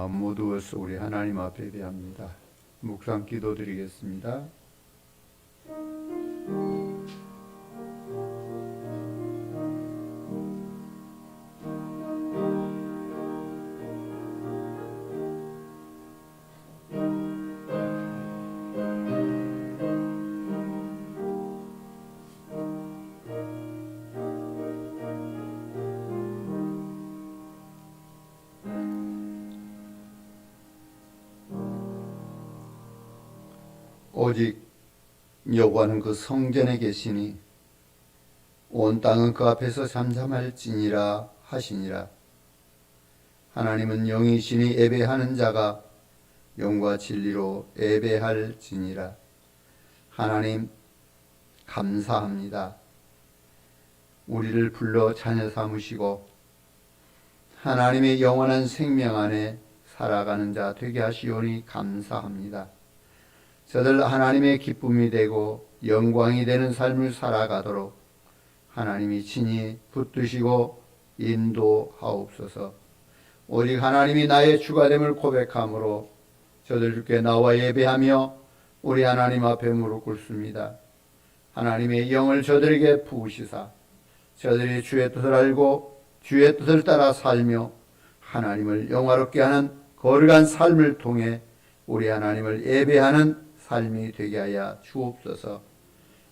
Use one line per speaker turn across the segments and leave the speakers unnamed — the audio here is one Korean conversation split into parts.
마음 모두어서 우리 하나님 앞에 예배합니다. 묵상 기도드리겠습니다. 오직 여호와는 그 성전에 계시니 온 땅은 그 앞에서 잠잠할지니라 하시니라. 하나님은 영이시니 예배하는 자가 영과 진리로 예배할지니라. 하나님 감사합니다. 우리를 불러 자녀 삼으시고 하나님의 영원한 생명 안에 살아가는 자 되게 하시오니 감사합니다. 저들 하나님의 기쁨이 되고 영광이 되는 삶을 살아가도록 하나님이 친히 붙드시고 인도하옵소서. 오직 하나님이 나의 주가 됨을 고백함으로 저들 주께 나와 예배하며 우리 하나님 앞에 무릎 꿇습니다. 하나님의 영을 저들에게 부으시사 저들이 주의 뜻을 알고 주의 뜻을 따라 살며 하나님을 영화롭게 하는 거룩한 삶을 통해 우리 하나님을 예배하는 삶이 되게 하여 주옵소서.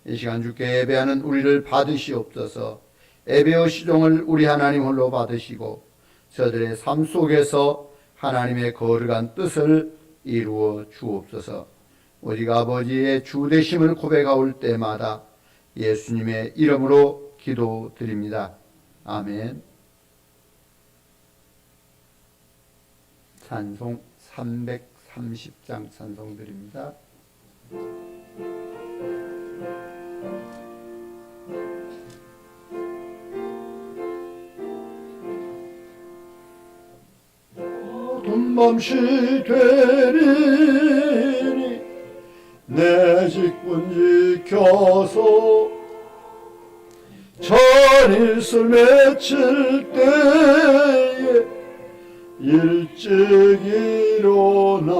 이 시간 주께 예배하는 우리를 받으시옵소서. 예배의 시종을 우리 하나님 홀로 받으시고 저들의 삶 속에서 하나님의 거룩한 뜻을 이루어 주옵소서. 오직 아버지의 주 되심을 고백하올 때마다 예수님의 이름으로 기도드립니다. 아멘. 찬송 330장 찬송드립니다. 어두운 밤시 되리니 내 직분 지켜서 전일을 맺힐 때에 일찍 일어나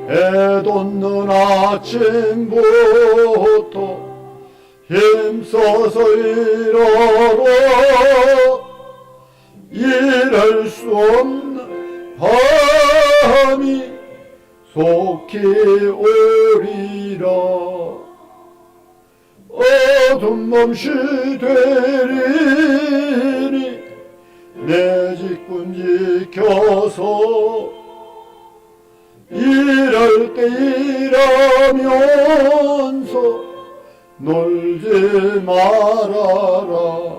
해 돋는 아침부터 힘써서 일하러 일할 수 없는 밤이 속히 오리라. 어두운 밤시 되리니 내 직분 지켜서 일할 때 일하면서 놀지 말아라.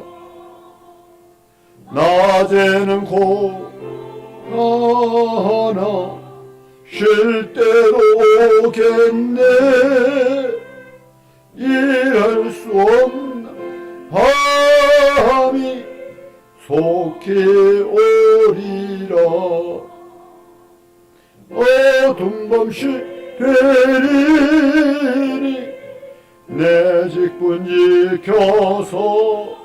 낮에는 고하나 쉴 때로 오겠네. 일할 수 없는 밤이 속히 오리라. 어두운 밤시 되리니 내 직분 지켜서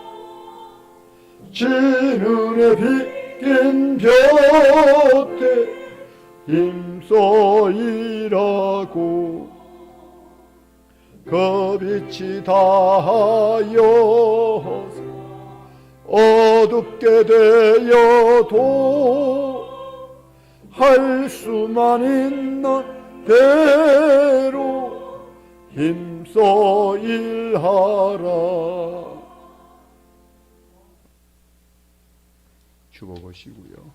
진은에 빗긴 곁에 힘써 일하고 그 빛이 닿아서 어둡게 되어도 할 수만 있는 대로 힘써 일하라. 주보시고요.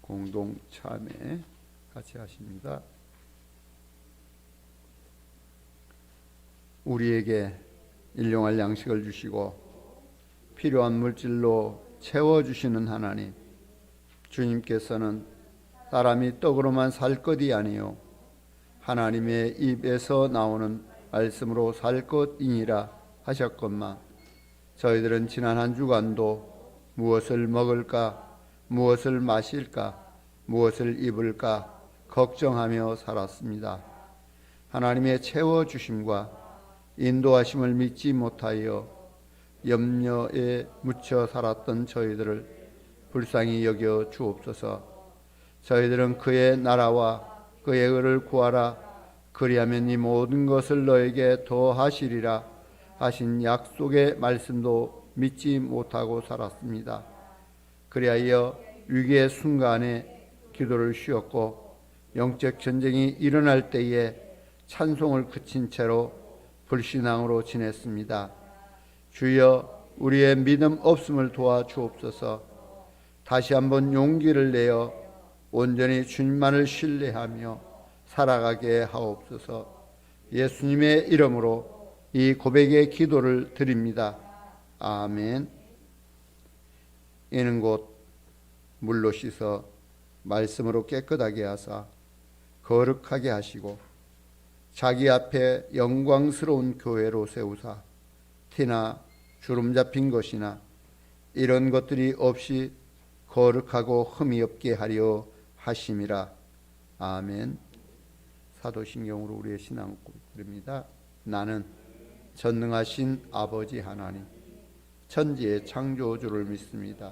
공동 참회 같이 하십니다. 우리에게 일용할 양식을 주시고 필요한 물질로 채워주시는 하나님, 주님께서는 사람이 떡으로만 살 것이 아니요 하나님의 입에서 나오는 말씀으로 살 것이니라 하셨건만 저희들은 지난 한 주간도 무엇을 먹을까, 무엇을 마실까, 무엇을 입을까 걱정하며 살았습니다. 하나님의 채워주심과 인도하심을 믿지 못하여 염려에 묻혀 살았던 저희들을 불쌍히 여겨 주옵소서. 저희들은 그의 나라와 그의 의를 구하라. 그리하면 이 모든 것을 너에게 더하시리라 하신 약속의 말씀도 믿지 못하고 살았습니다. 그리하여 위기의 순간에 기도를 쉬었고 영적 전쟁이 일어날 때에 찬송을 그친 채로 불신앙으로 지냈습니다. 주여, 우리의 믿음 없음을 도와주옵소서. 다시 한번 용기를 내어 온전히 주님만을 신뢰하며 살아가게 하옵소서. 예수님의 이름으로 이 고백의 기도를 드립니다. 아멘. 이는 곧 물로 씻어 말씀으로 깨끗하게 하사 거룩하게 하시고 자기 앞에 영광스러운 교회로 세우사 티나 주름 잡힌 것이나 이런 것들이 없이 거룩하고 흠이 없게 하려 하심이라. 아멘. 사도신경으로 우리의 신앙을 드립니다. 나는 전능하신 아버지 하나님 천지의 창조주를 믿습니다.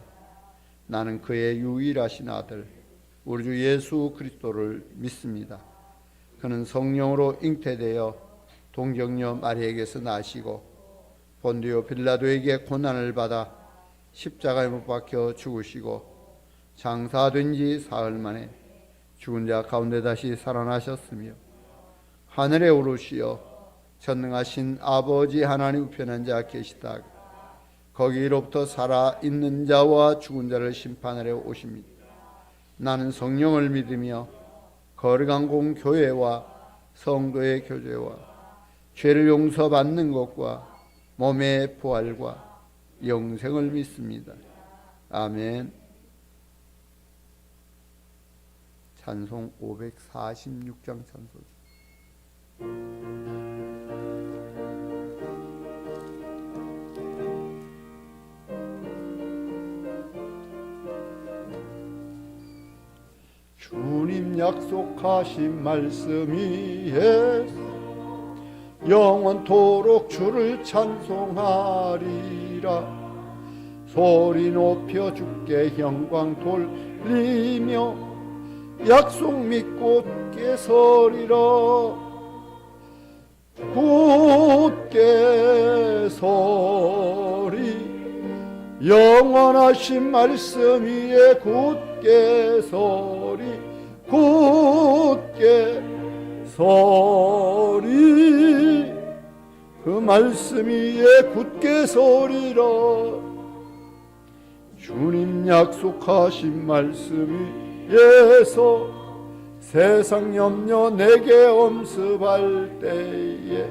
나는 그의 유일하신 아들 우리 주 예수 그리스도를 믿습니다. 그는 성령으로 잉태되어 동정녀 마리아에게서 나시고 본디오 빌라도에게 고난을 받아 십자가에 못 박혀 죽으시고 장사된 지 사흘 만에 죽은 자 가운데 다시 살아나셨으며 하늘에 오르시어 전능하신 아버지 하나님 우편한 자 계시다 거기로부터 살아있는 자와 죽은 자를 심판하려 오십니다. 나는 성령을 믿으며 거룩한 공교회와 성도의 교제와 죄를 용서받는 것과 몸의 부활과 영생을 믿습니다. 아멘. 찬송 546장 찬송. 주님 약속하신 말씀 위에 영원토록 주를 찬송하리라. 소리 높여 주께 영광 돌리며 약속 믿고 굳게 서리라. 굳게 서리 영원하신 말씀 위에 굳게 서리. 굳게 서리 그 말씀 위에 굳게 서리라. 주님 약속하신 말씀 위에서 세상 염려 내게 엄습할 때에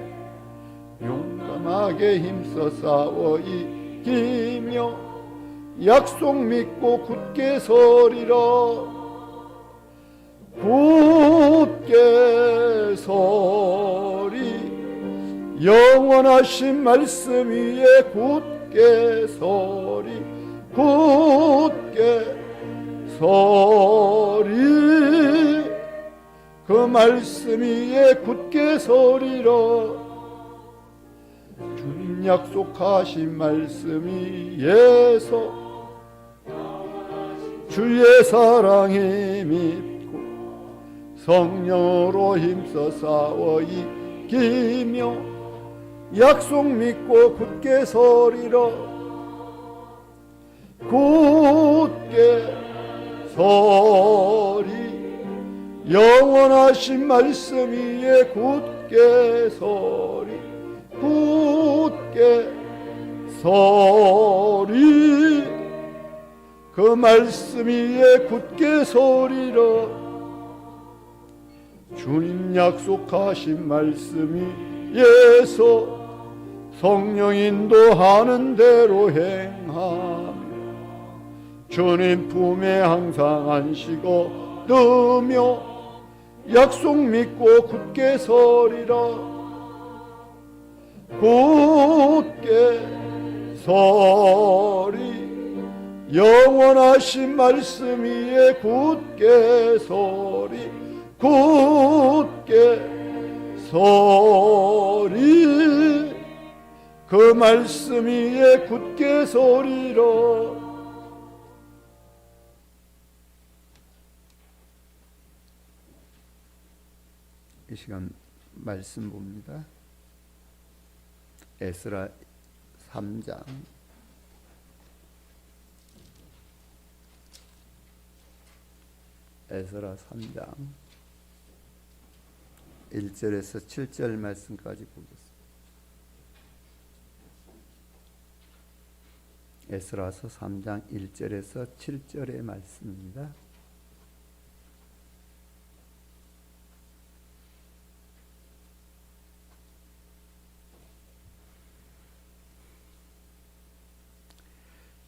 용감하게 힘써 싸워 이기며 약속 믿고 굳게 서리라. 굳게 서리 영원하신 말씀 위에 굳게 서리. 굳게 서리 그 말씀 위에 굳게 서리라. 주님 약속하신 말씀 위에서 주의 사랑에 믿고 성령으로 힘써 싸워 이기며 약속 믿고 굳게 서리라. 굳게 서리 영원하신 말씀 위에 굳게 서리. 굳게 서리 그 말씀 위에 굳게 서리라. 주님 약속하신 말씀 위에서 성령 인도하는 대로 행하며 주님 품에 항상 안식어 뜨며 약속 믿고 굳게 서리라. 굳게 서리 영원하신 말씀 위에 굳게 서리. 굳게 서리 그 말씀 위에 굳게 서리라. 이 시간 말씀 봅니다. 에스라 3장 에스라 3장 1절에서 7절 말씀까지 보겠습니다. 에스라서 3장 1절에서 7절의 말씀입니다.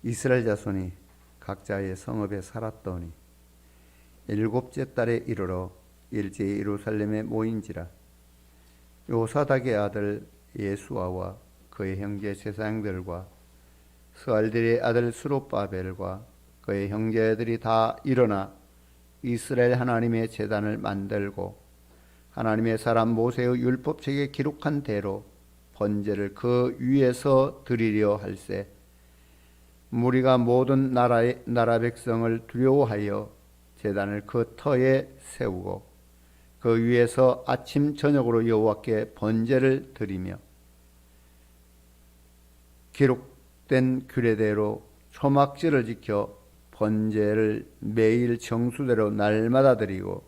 이스라엘 자손이 각자의 성읍에 살았더니 일곱째 달에 이르러 일제히 예루살렘에 모인지라. 요사닥의 아들 예수아와 그의 형제 제사장들과 스알들의 아들 스룹바벨과 그의 형제들이 다 일어나 이스라엘 하나님의 제단을 만들고 하나님의 사람 모세의 율법책에 기록한 대로 번제를 그 위에서 드리려 할세. 무리가 모든 나라 백성을 두려워하여 제단을 그 터에 세우고 그 위에서 아침 저녁으로 여호와께 번제를 드리며 기록된 규례대로 초막절을 지켜 번제를 매일 정수대로 날마다 드리고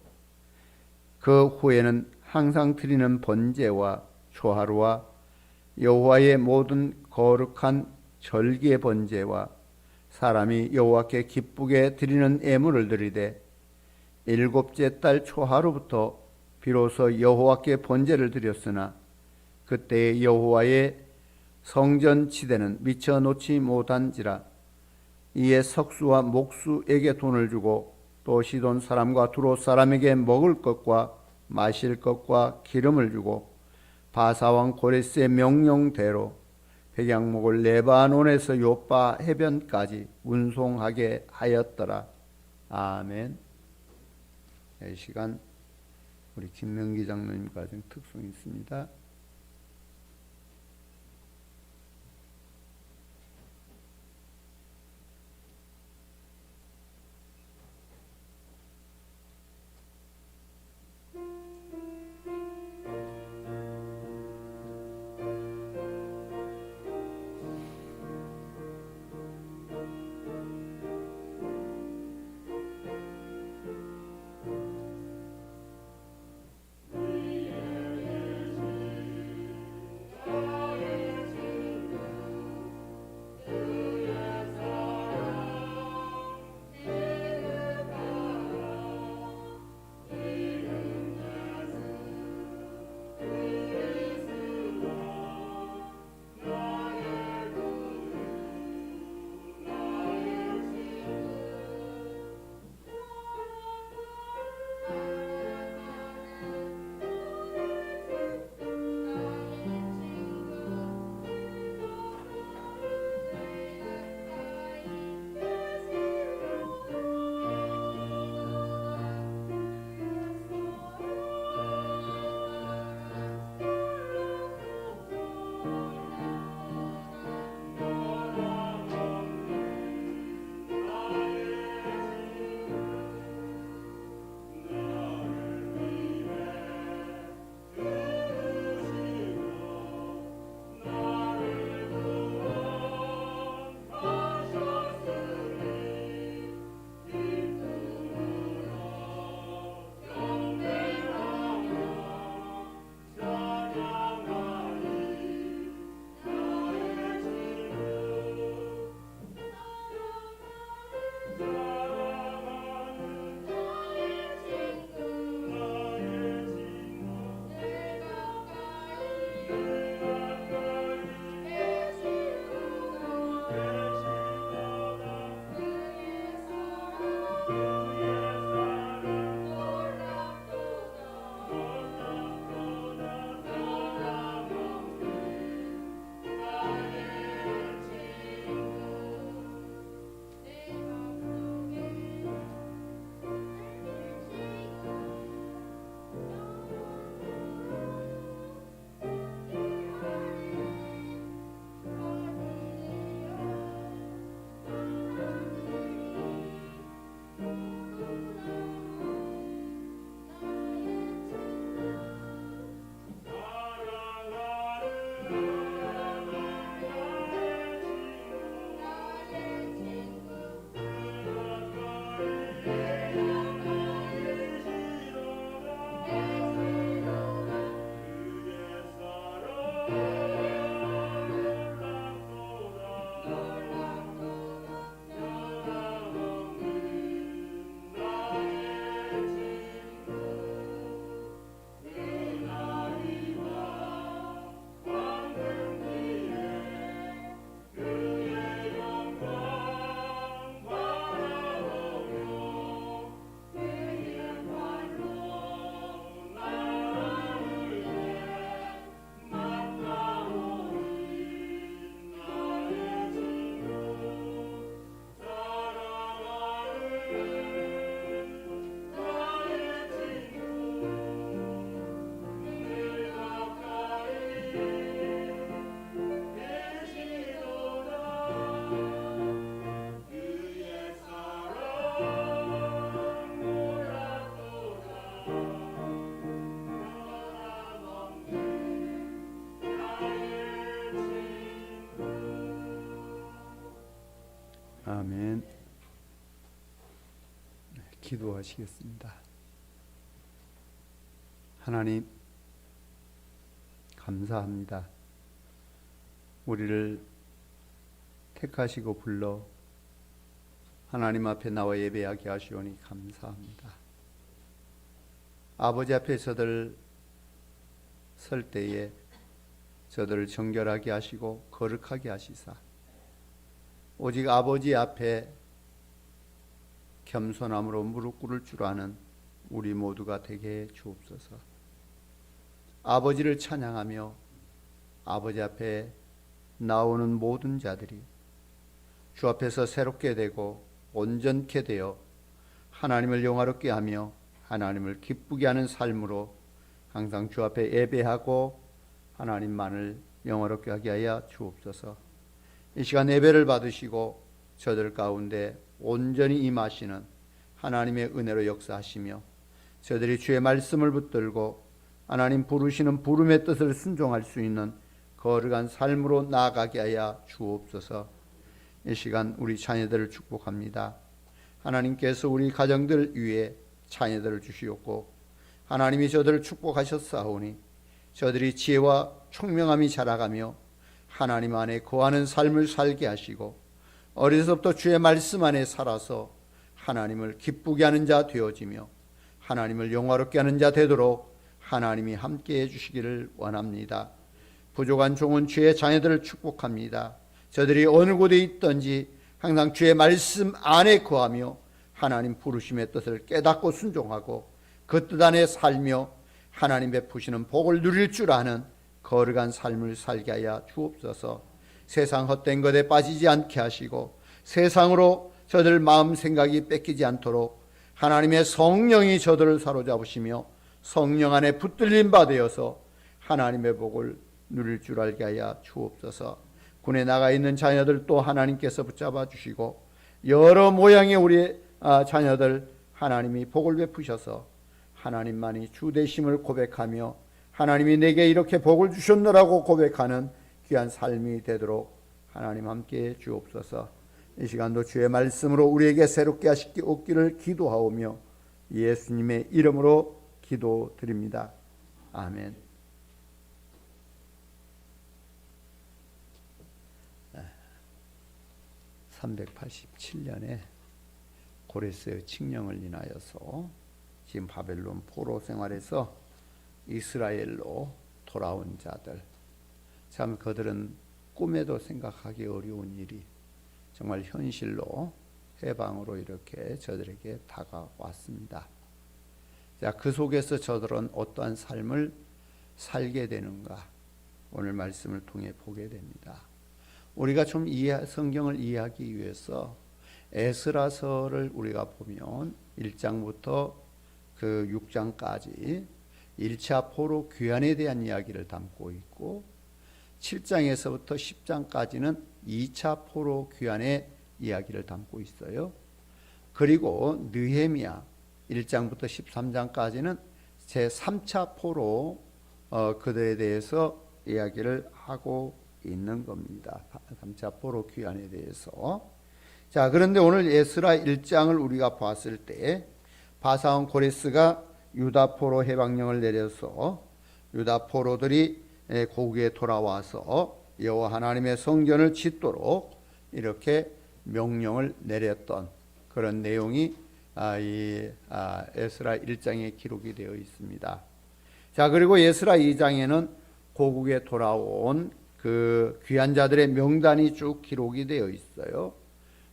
그 후에는 항상 드리는 번제와 초하루와 여호와의 모든 거룩한 절기의 번제와 사람이 여호와께 기쁘게 드리는 예물을 드리되 일곱째 달 초하루부터 비로소 여호와께 번제를 드렸으나 그때의 여호와의 성전 지대는 미쳐 놓지 못한지라. 이에 석수와 목수에게 돈을 주고 또 시돈 사람과 두로 사람에게 먹을 것과 마실 것과 기름을 주고 바사왕 고레스의 명령대로 백양목을 레바논에서 요빠 해변까지 운송하게 하였더라. 아멘. 이 시간 우리 김명기 장로님 가정 특송이 있습니다. 기도하시겠습니다. 하나님, 감사합니다. 우리를 택하시고 불러 하나님 앞에 나와 예배하게 하시오니 감사합니다. 아버지 앞에 저들 설 때에 저들을 정결하게 하시고 거룩하게 하시사 오직 아버지 앞에 겸손함으로 무릎 꿇을 줄 아는 우리 모두가 되게 해 주옵소서. 아버지를 찬양하며 아버지 앞에 나오는 모든 자들이 주 앞에서 새롭게 되고 온전케 되어 하나님을 영화롭게 하며 하나님을 기쁘게 하는 삶으로 항상 주 앞에 예배하고 하나님만을 영화롭게 하게 하여 주옵소서. 이 시간 예배를 받으시고 저들 가운데 온전히 임하시는 하나님의 은혜로 역사하시며 저들이 주의 말씀을 붙들고 하나님 부르시는 부름의 뜻을 순종할 수 있는 거룩한 삶으로 나아가게 하여 주옵소서. 이 시간 우리 자녀들을 축복합니다. 하나님께서 우리 가정들 위에 자녀들을 주시옵고 하나님이 저들을 축복하셨사오니 저들이 지혜와 총명함이 자라가며 하나님 안에 거하는 삶을 살게 하시고 어려서부터 주의 말씀 안에 살아서 하나님을 기쁘게 하는 자 되어지며 하나님을 영화롭게 하는 자 되도록 하나님이 함께해 주시기를 원합니다. 부족한 종은 주의 자녀들을 축복합니다. 저들이 어느 곳에 있든지 항상 주의 말씀 안에 거하며 하나님 부르심의 뜻을 깨닫고 순종하고 그 뜻 안에 살며 하나님 베푸시는 복을 누릴 줄 아는 거룩한 삶을 살게 하여 주옵소서. 세상 헛된 것에 빠지지 않게 하시고 세상으로 저들 마음 생각이 뺏기지 않도록 하나님의 성령이 저들을 사로잡으시며 성령 안에 붙들림 받으어서 하나님의 복을 누릴 줄 알게 하여 주옵소서. 군에 나가 있는 자녀들도 하나님께서 붙잡아 주시고 여러 모양의 우리 자녀들 하나님이 복을 베푸셔서 하나님만이 주 되심을 고백하며 하나님이 내게 이렇게 복을 주셨노라고 고백하는 귀한 삶이 되도록 하나님 함께해 주옵소서. 이 시간도 주의 말씀으로 우리에게 새롭게 하시기를 기도하오며 예수님의 이름으로 기도드립니다. 아멘. 387년에 고레스의 칙령을 인하여서 지금 바벨론 포로 생활에서 이스라엘로 돌아온 자들, 참 그들은 꿈에도 생각하기 어려운 일이 정말 현실로 해방으로 이렇게 저들에게 다가왔습니다. 자, 그 속에서 저들은 어떠한 삶을 살게 되는가 오늘 말씀을 통해 보게 됩니다. 우리가 좀 성경을 이해하기 위해서 에스라서를 우리가 보면 1장부터 그 6장까지 1차 포로 귀환에 대한 이야기를 담고 있고 7장에서부터 10장까지는 2차 포로 귀환의 이야기를 담고 있어요. 그리고 느헤미야 1장부터 13장까지는 제3차 포로 그들에 대해서 이야기를 하고 있는 겁니다. 3차 포로 귀환에 대해서. 자, 그런데 오늘 에스라 1장을 우리가 봤을 때 바사온 고레스가 유다 포로 해방령을 내려서 유다 포로들이 고국에 돌아와서 여호와 하나님의 성전을 짓도록 이렇게 명령을 내렸던 그런 내용이 에스라 1장에 기록이 되어 있습니다. 자, 그리고 에스라 2장에는 고국에 돌아온 그 귀한 자들의 명단이 쭉 기록이 되어 있어요.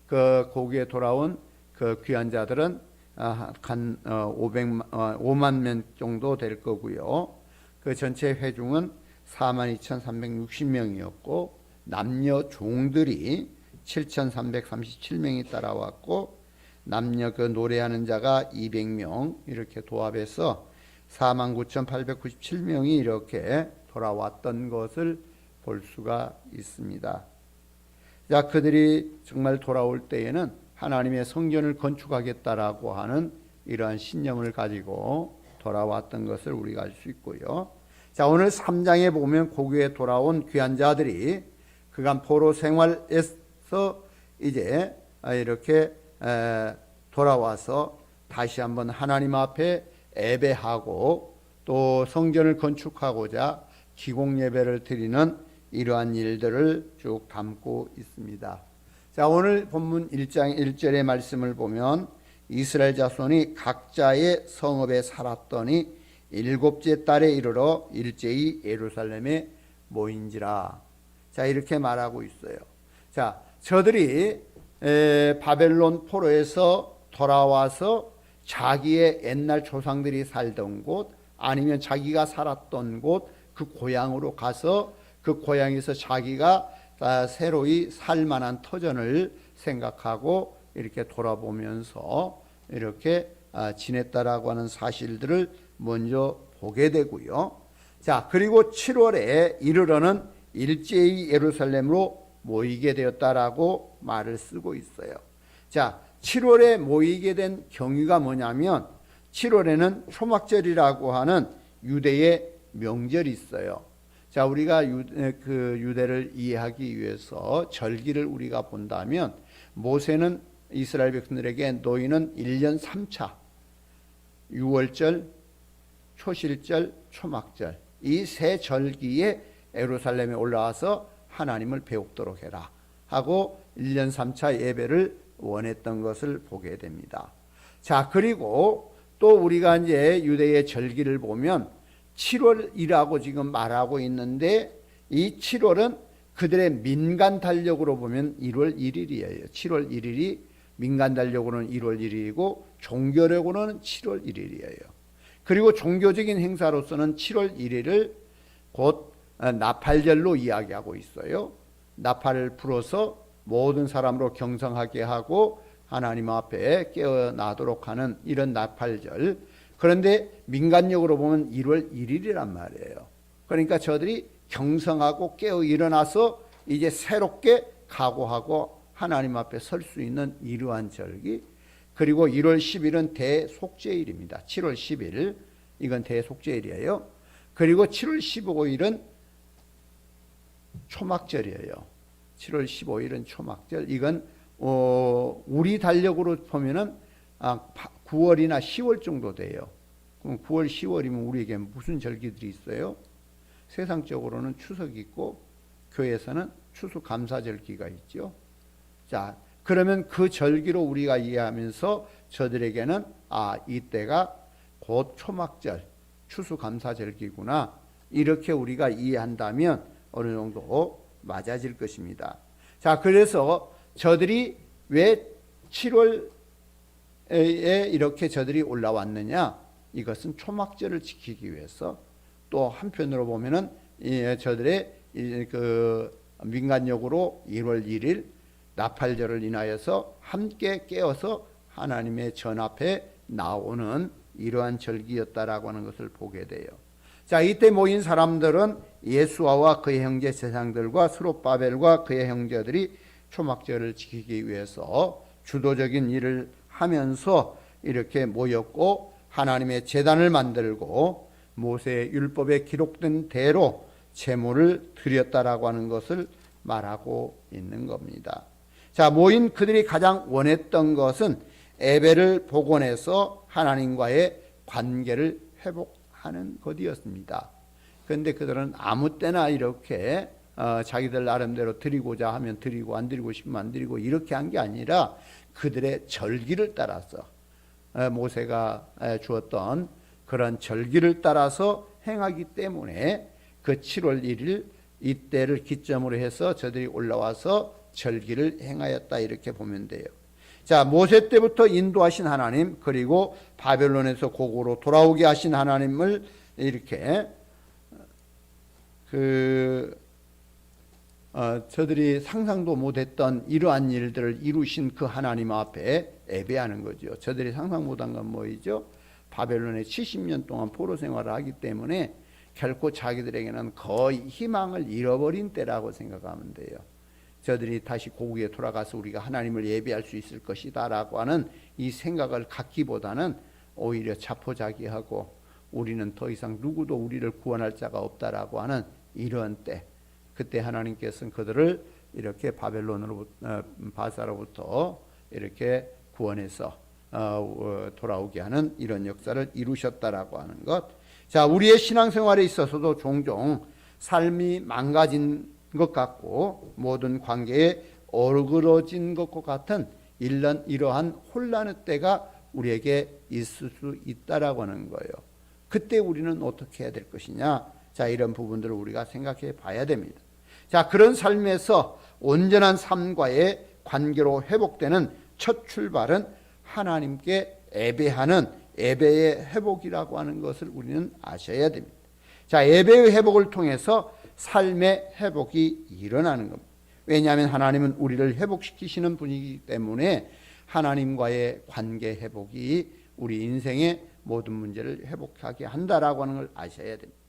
그 고국에 돌아온 그 귀한 자들은 한 5만 명 정도 될 거고요. 그 전체 회중은 42,360명이었고 남녀 종들이 7,337명이 따라왔고 남녀 그 노래하는 자가 200명 이렇게 도합해서 49,897명이 이렇게 돌아왔던 것을 볼 수가 있습니다. 자, 그들이 정말 돌아올 때에는 하나님의 성전을 건축하겠다라고 하는 이러한 신념을 가지고 돌아왔던 것을 우리가 알 수 있고요. 자, 오늘 3장에 보면 고국에 돌아온 귀한 자들이 그간 포로 생활에서 이제 이렇게 돌아와서 다시 한번 하나님 앞에 예배하고 또 성전을 건축하고자 기공 예배를 드리는 이러한 일들을 쭉 담고 있습니다. 자, 오늘 본문 1장 1절의 말씀을 보면 이스라엘 자손이 각자의 성읍에 살았더니 일곱째 달에 이르러 일제히 예루살렘에 모인지라. 자, 이렇게 말하고 있어요. 자, 저들이 바벨론 포로에서 돌아와서 자기의 옛날 조상들이 살던 곳 아니면 자기가 살았던 곳 그 고향으로 가서 그 고향에서 자기가 새로이 살만한 터전을 생각하고 이렇게 돌아보면서 이렇게 지냈다라고 하는 사실들을 먼저 보게 되고요. 자, 그리고 7월에 이르러는 일제히 예루살렘으로 모이게 되었다라고 말을 쓰고 있어요. 자, 7월에 모이게 된 경위가 뭐냐면 7월에는 초막절이라고 하는 유대의 명절이 있어요. 자, 우리가 유대를 이해하기 위해서 절기를 우리가 본다면 모세는 이스라엘 백성들에게 너희는 1년 3차 유월절, 초실절, 초막절 이 세 절기에 예루살렘에 올라와서 하나님을 배우도록 해라 하고 1년 3차 예배를 원했던 것을 보게 됩니다. 자, 그리고 또 우리가 이제 유대의 절기를 보면 7월이라고 지금 말하고 있는데 이 7월은 그들의 민간 달력으로 보면 1월 1일이에요. 7월 1일이 민간 달력으로는 1월 1일이고 종교력으로는 7월 1일이에요. 그리고 종교적인 행사로서는 7월 1일을 곧 나팔절로 이야기하고 있어요. 나팔을 불어서 모든 사람으로 경성하게 하고 하나님 앞에 깨어나도록 하는 이런 나팔절. 그런데 민간력으로 보면 1월 1일이란 말이에요. 그러니까 저들이 경성하고 깨어 일어나서 이제 새롭게 각오하고 하나님 앞에 설 수 있는 이러한 절기. 그리고 1월 10일은 대속죄일입니다. 7월 10일 이건 대속죄일이에요. 그리고 7월 15일은 초막절이에요. 7월 15일은 초막절. 이건 우리 달력으로 보면은 9월이나 10월 정도 돼요. 그럼 9월, 10월이면 우리에게 무슨 절기들이 있어요? 세상적으로는 추석이 있고 교회에서는 추수감사절기가 있죠. 자, 그러면 그 절기로 우리가 이해하면서 저들에게는 이때가 곧 초막절, 추수감사절기구나 이렇게 우리가 이해한다면 어느 정도 맞아질 것입니다. 자, 그래서 저들이 왜 7월에 이렇게 저들이 올라왔느냐? 이것은 초막절을 지키기 위해서 또 한편으로 보면은 저들의 그 민간력으로 1월 1일 나팔절을 인하여서 함께 깨어서 하나님의 전 앞에 나오는 이러한 절기였다라고 하는 것을 보게 돼요. 자, 이때 모인 사람들은 예수아와 그의 형제 제사장들과 스룹바벨과 그의 형제들이 초막절을 지키기 위해서 주도적인 일을 하면서 이렇게 모였고 하나님의 제단을 만들고 모세의 율법에 기록된 대로 제물을 드렸다라고 하는 것을 말하고 있는 겁니다. 자, 모인 그들이 가장 원했던 것은 예배를 복원해서 하나님과의 관계를 회복하는 것이었습니다. 그런데 그들은 아무 때나 이렇게 자기들 나름대로 드리고자 하면 드리고 안 드리고 싶으면 안 드리고 이렇게 한 게 아니라 그들의 절기를 따라서 모세가 주었던 그런 절기를 따라서 행하기 때문에 그 7월 1일 이때를 기점으로 해서 저들이 올라와서 절기를 행하였다 이렇게 보면 돼요. 자, 모세 때부터 인도하신 하나님 그리고 바벨론에서 고국으로 돌아오게 하신 하나님을 이렇게 저들이 상상도 못했던 이러한 일들을 이루신 그 하나님 앞에 예배하는 거죠. 저들이 상상 못한 건 뭐이죠? 바벨론에 70년 동안 포로 생활을 하기 때문에 결코 자기들에게는 거의 희망을 잃어버린 때라고 생각하면 돼요. 저들이 다시 고국에 돌아가서 우리가 하나님을 예배할 수 있을 것이다 라고 하는 이 생각을 갖기보다는 오히려 자포자기하고 우리는 더 이상 누구도 우리를 구원할 자가 없다라고 하는 이런 때, 그때 하나님께서는 그들을 이렇게 바사로부터 이렇게 구원해서 돌아오게 하는 이런 역사를 이루셨다라고 하는 것. 자, 우리의 신앙생활에 있어서도 종종 삶이 망가진 것 같고 모든 관계에 어그러진 것과 같은 이러한 혼란의 때가 우리에게 있을 수 있다라고 하는 거예요. 그때 우리는 어떻게 해야 될 것이냐? 자, 이런 부분들을 우리가 생각해 봐야 됩니다. 자, 그런 삶에서 온전한 삶과의 관계로 회복되는 첫 출발은 하나님께 예배하는 예배의 회복이라고 하는 것을 우리는 아셔야 됩니다. 자, 예배의 회복을 통해서 삶의 회복이 일어나는 겁니다. 왜냐하면 하나님은 우리를 회복시키시는 분이기 때문에 하나님과의 관계 회복이 우리 인생의 모든 문제를 회복하게 한다라고 하는 걸 아셔야 됩니다.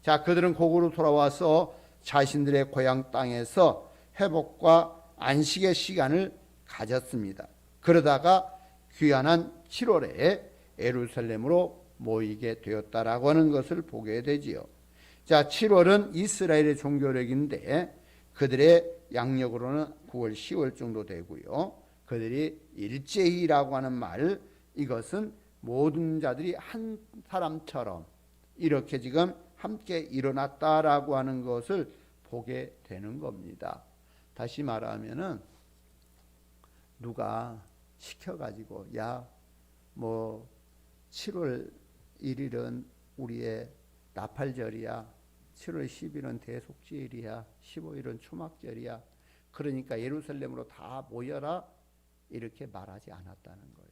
자, 그들은 고국으로 돌아와서 자신들의 고향 땅에서 회복과 안식의 시간을 가졌습니다. 그러다가 귀환한 7월에 예루살렘으로 모이게 되었다라고 하는 것을 보게 되지요. 자, 7월은 이스라엘의 종교력인데 그들의 양력으로는 9월, 10월 정도 되고요. 그들이 일제히라고 하는 말, 이것은 모든 자들이 한 사람처럼 이렇게 지금 함께 일어났다라고 하는 것을 보게 되는 겁니다. 다시 말하면은 누가 시켜가지고 뭐 7월 1일은 우리의 나팔절이야, 7월 10일은 대속죄일이야, 15일은 초막절이야, 그러니까 예루살렘으로 다 모여라, 이렇게 말하지 않았다는 거예요.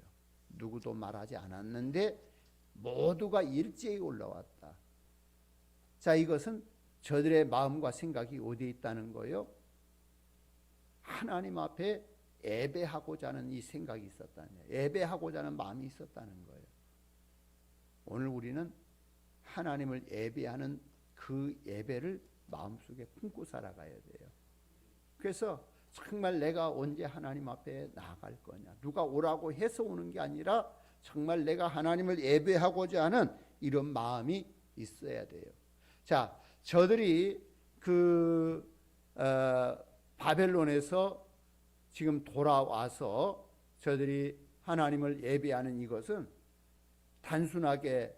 누구도 말하지 않았는데 모두가 일제히 올라왔다. 자, 이것은 저들의 마음과 생각이 어디에 있다는 거예요? 하나님 앞에 예배하고자 하는 이 생각이 있었다는 거예요. 예배하고자 하는 마음이 있었다는 거예요. 오늘 우리는 하나님을 예배하는 그 예배를 마음속에 품고 살아가야 돼요. 그래서 정말 내가 언제 하나님 앞에 나아갈 거냐, 누가 오라고 해서 오는 게 아니라 정말 내가 하나님을 예배하고자 하는 이런 마음이 있어야 돼요. 자, 저들이 바벨론에서 지금 돌아와서 저들이 하나님을 예배하는 이것은 단순하게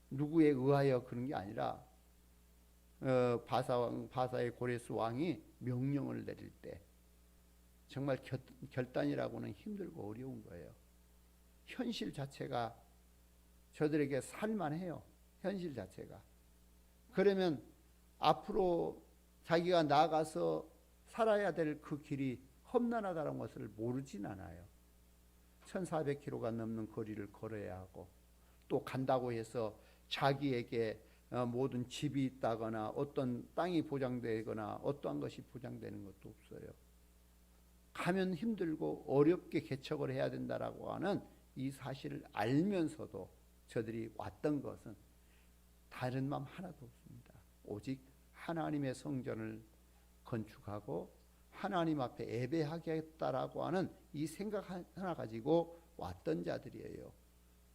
누구에 의하여 그런 게 아니라 바사의 고레스 왕이 명령을 내릴 때 정말 결단이라고는 힘들고 어려운 거예요. 현실 자체가 저들에게 살만해요. 현실 자체가. 그러면 앞으로 자기가 나아가서 살아야 될 그 길이 험난하다는 것을 모르진 않아요. 1400km가 넘는 거리를 걸어야 하고 또 간다고 해서 자기에게 모든 집이 있다거나 어떤 땅이 보장되거나 어떠한 것이 보장되는 것도 없어요. 가면 힘들고 어렵게 개척을 해야 된다라고 하는 이 사실을 알면서도 저들이 왔던 것은 다른 마음 하나도 없습니다. 오직 하나님의 성전을 건축하고 하나님 앞에 예배하겠다라고 하는 이 생각 하나 가지고 왔던 자들이에요.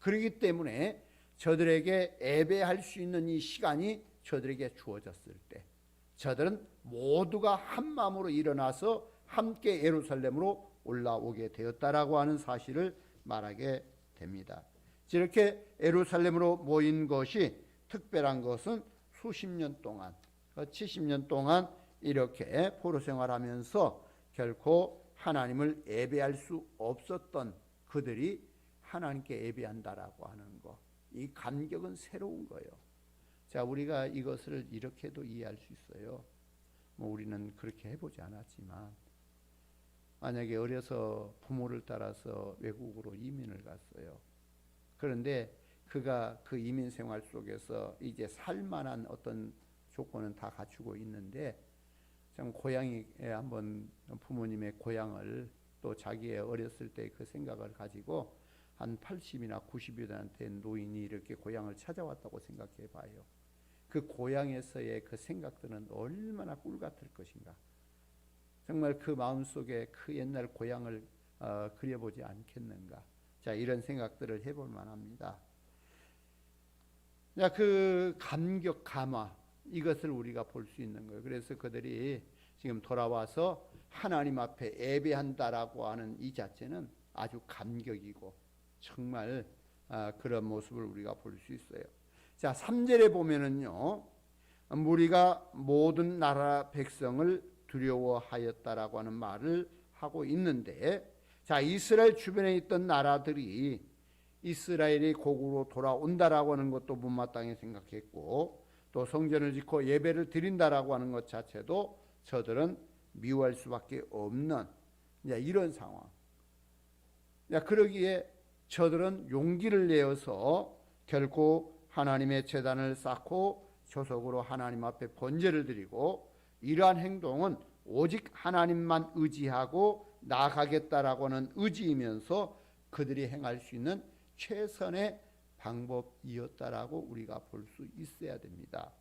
그렇기 때문에 저들에게 예배할 수 있는 이 시간이 저들에게 주어졌을 때 저들은 모두가 한 마음으로 일어나서 함께 예루살렘으로 올라오게 되었다라고 하는 사실을 말하게 됩니다. 이렇게 예루살렘으로 모인 것이 특별한 것은 수십 년 동안 70년 동안 이렇게 포로 생활하면서 결코 하나님을 예배할 수 없었던 그들이 하나님께 예배한다라고 하는 것, 이 감격은 새로운 거예요. 자, 우리가 이것을 이렇게도 이해할 수 있어요. 뭐 우리는 그렇게 해보지 않았지만 만약에 어려서 부모를 따라서 외국으로 이민을 갔어요. 그런데 그가 그 이민 생활 속에서 이제 살만한 어떤 조건은 다 갖추고 있는데 참 고향에 한번 부모님의 고향을 또 자기의 어렸을 때 그 생각을 가지고 한 80이나 90이 된 노인이 이렇게 고향을 찾아왔다고 생각해 봐요. 그 고향에서의 그 생각들은 얼마나 꿀 같을 것인가. 정말 그 마음속에 그 옛날 고향을 그려보지 않겠는가. 자, 이런 생각들을 해볼 만합니다. 자, 그 감격 감화, 이것을 우리가 볼 수 있는 거예요. 그래서 그들이 지금 돌아와서 하나님 앞에 예배한다라고 하는 이 자체는 아주 감격이고 정말 그런 모습을 우리가 볼 수 있어요. 자, 3절에 보면은요, 무리가 모든 나라 백성을 두려워하였다라고 하는 말을 하고 있는데, 자, 이스라엘 주변에 있던 나라들이 이스라엘이 고국으로 돌아온다라고 하는 것도 못마땅히 생각했고, 또 성전을 짓고 예배를 드린다라고 하는 것 자체도 저들은 미워할 수밖에 없는 이런 상황. 그러기에 저들은 용기를 내어서 결코 하나님의 제단을 쌓고 조속으로 하나님 앞에 번제를 드리고, 이러한 행동은 오직 하나님만 의지하고 나아가겠다라고 하는 의지이면서 그들이 행할 수 있는 최선의 방법이었다라고 우리가 볼 수 있어야 됩니다.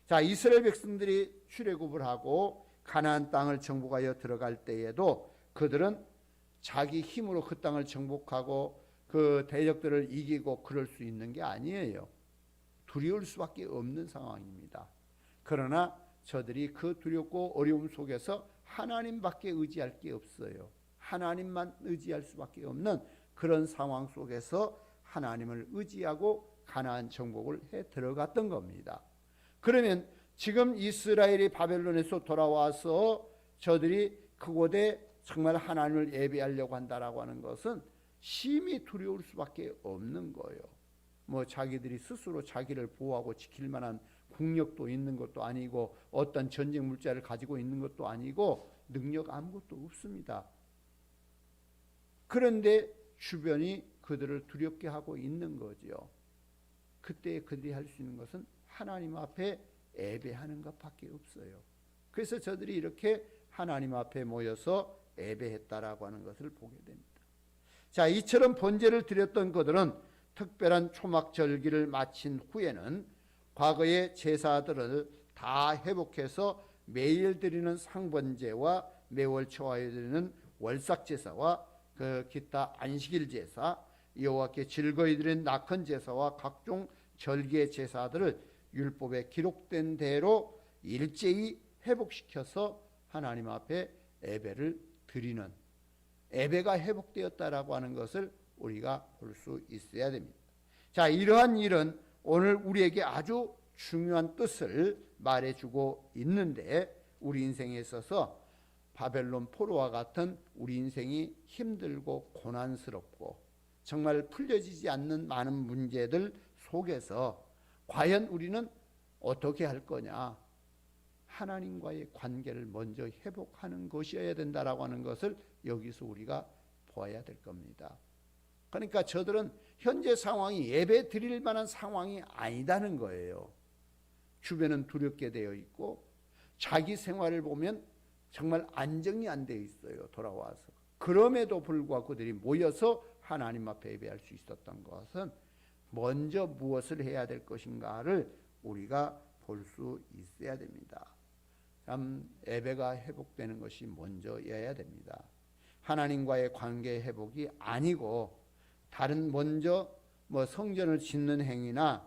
자, 이스라엘 백성들이 출애굽을 하고 가나안 땅을 정복하여 들어갈 때에도 그들은 자기 힘으로 그 땅을 정복하고 그 대적들을 이기고 그럴 수 있는 게 아니에요. 두려울 수밖에 없는 상황입니다. 그러나 저들이 그 두렵고 어려움 속에서 하나님밖에 의지할 게 없어요. 하나님만 의지할 수밖에 없는 그런 상황 속에서 하나님을 의지하고 가나안 정복을 해 들어갔던 겁니다. 그러면 지금 이스라엘이 바벨론에서 돌아와서 저들이 그곳에 정말 하나님을 예배하려고 한다라고 하는 것은 심히 두려울 수밖에 없는 거예요. 뭐 자기들이 스스로 자기를 보호하고 지킬 만한 국력도 있는 것도 아니고 어떤 전쟁 물자를 가지고 있는 것도 아니고 능력 아무것도 없습니다. 그런데 주변이 그들을 두렵게 하고 있는 거죠. 그때 그들이 할 수 있는 것은 하나님 앞에 예배하는 것밖에 없어요. 그래서 저들이 이렇게 하나님 앞에 모여서 예배했다라고 하는 것을 보게 됩니다. 자, 이처럼 번제를 드렸던 그들은 특별한 초막절기를 마친 후에는 과거의 제사들을 다 회복해서 매일 드리는 상번제와 매월 초하여 드리는 월삭제사와 그 기타 안식일 제사, 여호와께 즐거이 드리는 낙헌 제사와 각종 절기의 제사들을 율법에 기록된 대로 일제히 회복시켜서 하나님 앞에 예배를 드리는, 예배가 회복되었다라고 하는 것을 우리가 볼 수 있어야 됩니다. 자, 이러한 일은 오늘 우리에게 아주 중요한 뜻을 말해주고 있는데, 우리 인생에 있어서 바벨론 포로와 같은 우리 인생이 힘들고 고난스럽고 정말 풀려지지 않는 많은 문제들 속에서 과연 우리는 어떻게 할 거냐? 하나님과의 관계를 먼저 회복하는 것이어야 된다라고 하는 것을 여기서 우리가 보아야 될 겁니다. 그러니까 저들은 현재 상황이 예배 드릴 만한 상황이 아니다는 거예요. 주변은 두렵게 되어 있고 자기 생활을 보면 정말 안정이 안 되어 있어요. 돌아와서. 그럼에도 불구하고 그들이 모여서 하나님 앞에 예배할 수 있었던 것은 먼저 무엇을 해야 될 것인가를 우리가 볼 수 있어야 됩니다. 참 예배가 회복되는 것이 먼저여야 됩니다. 하나님과의 관계 회복이 아니고 다른 먼저 성전을 짓는 행위나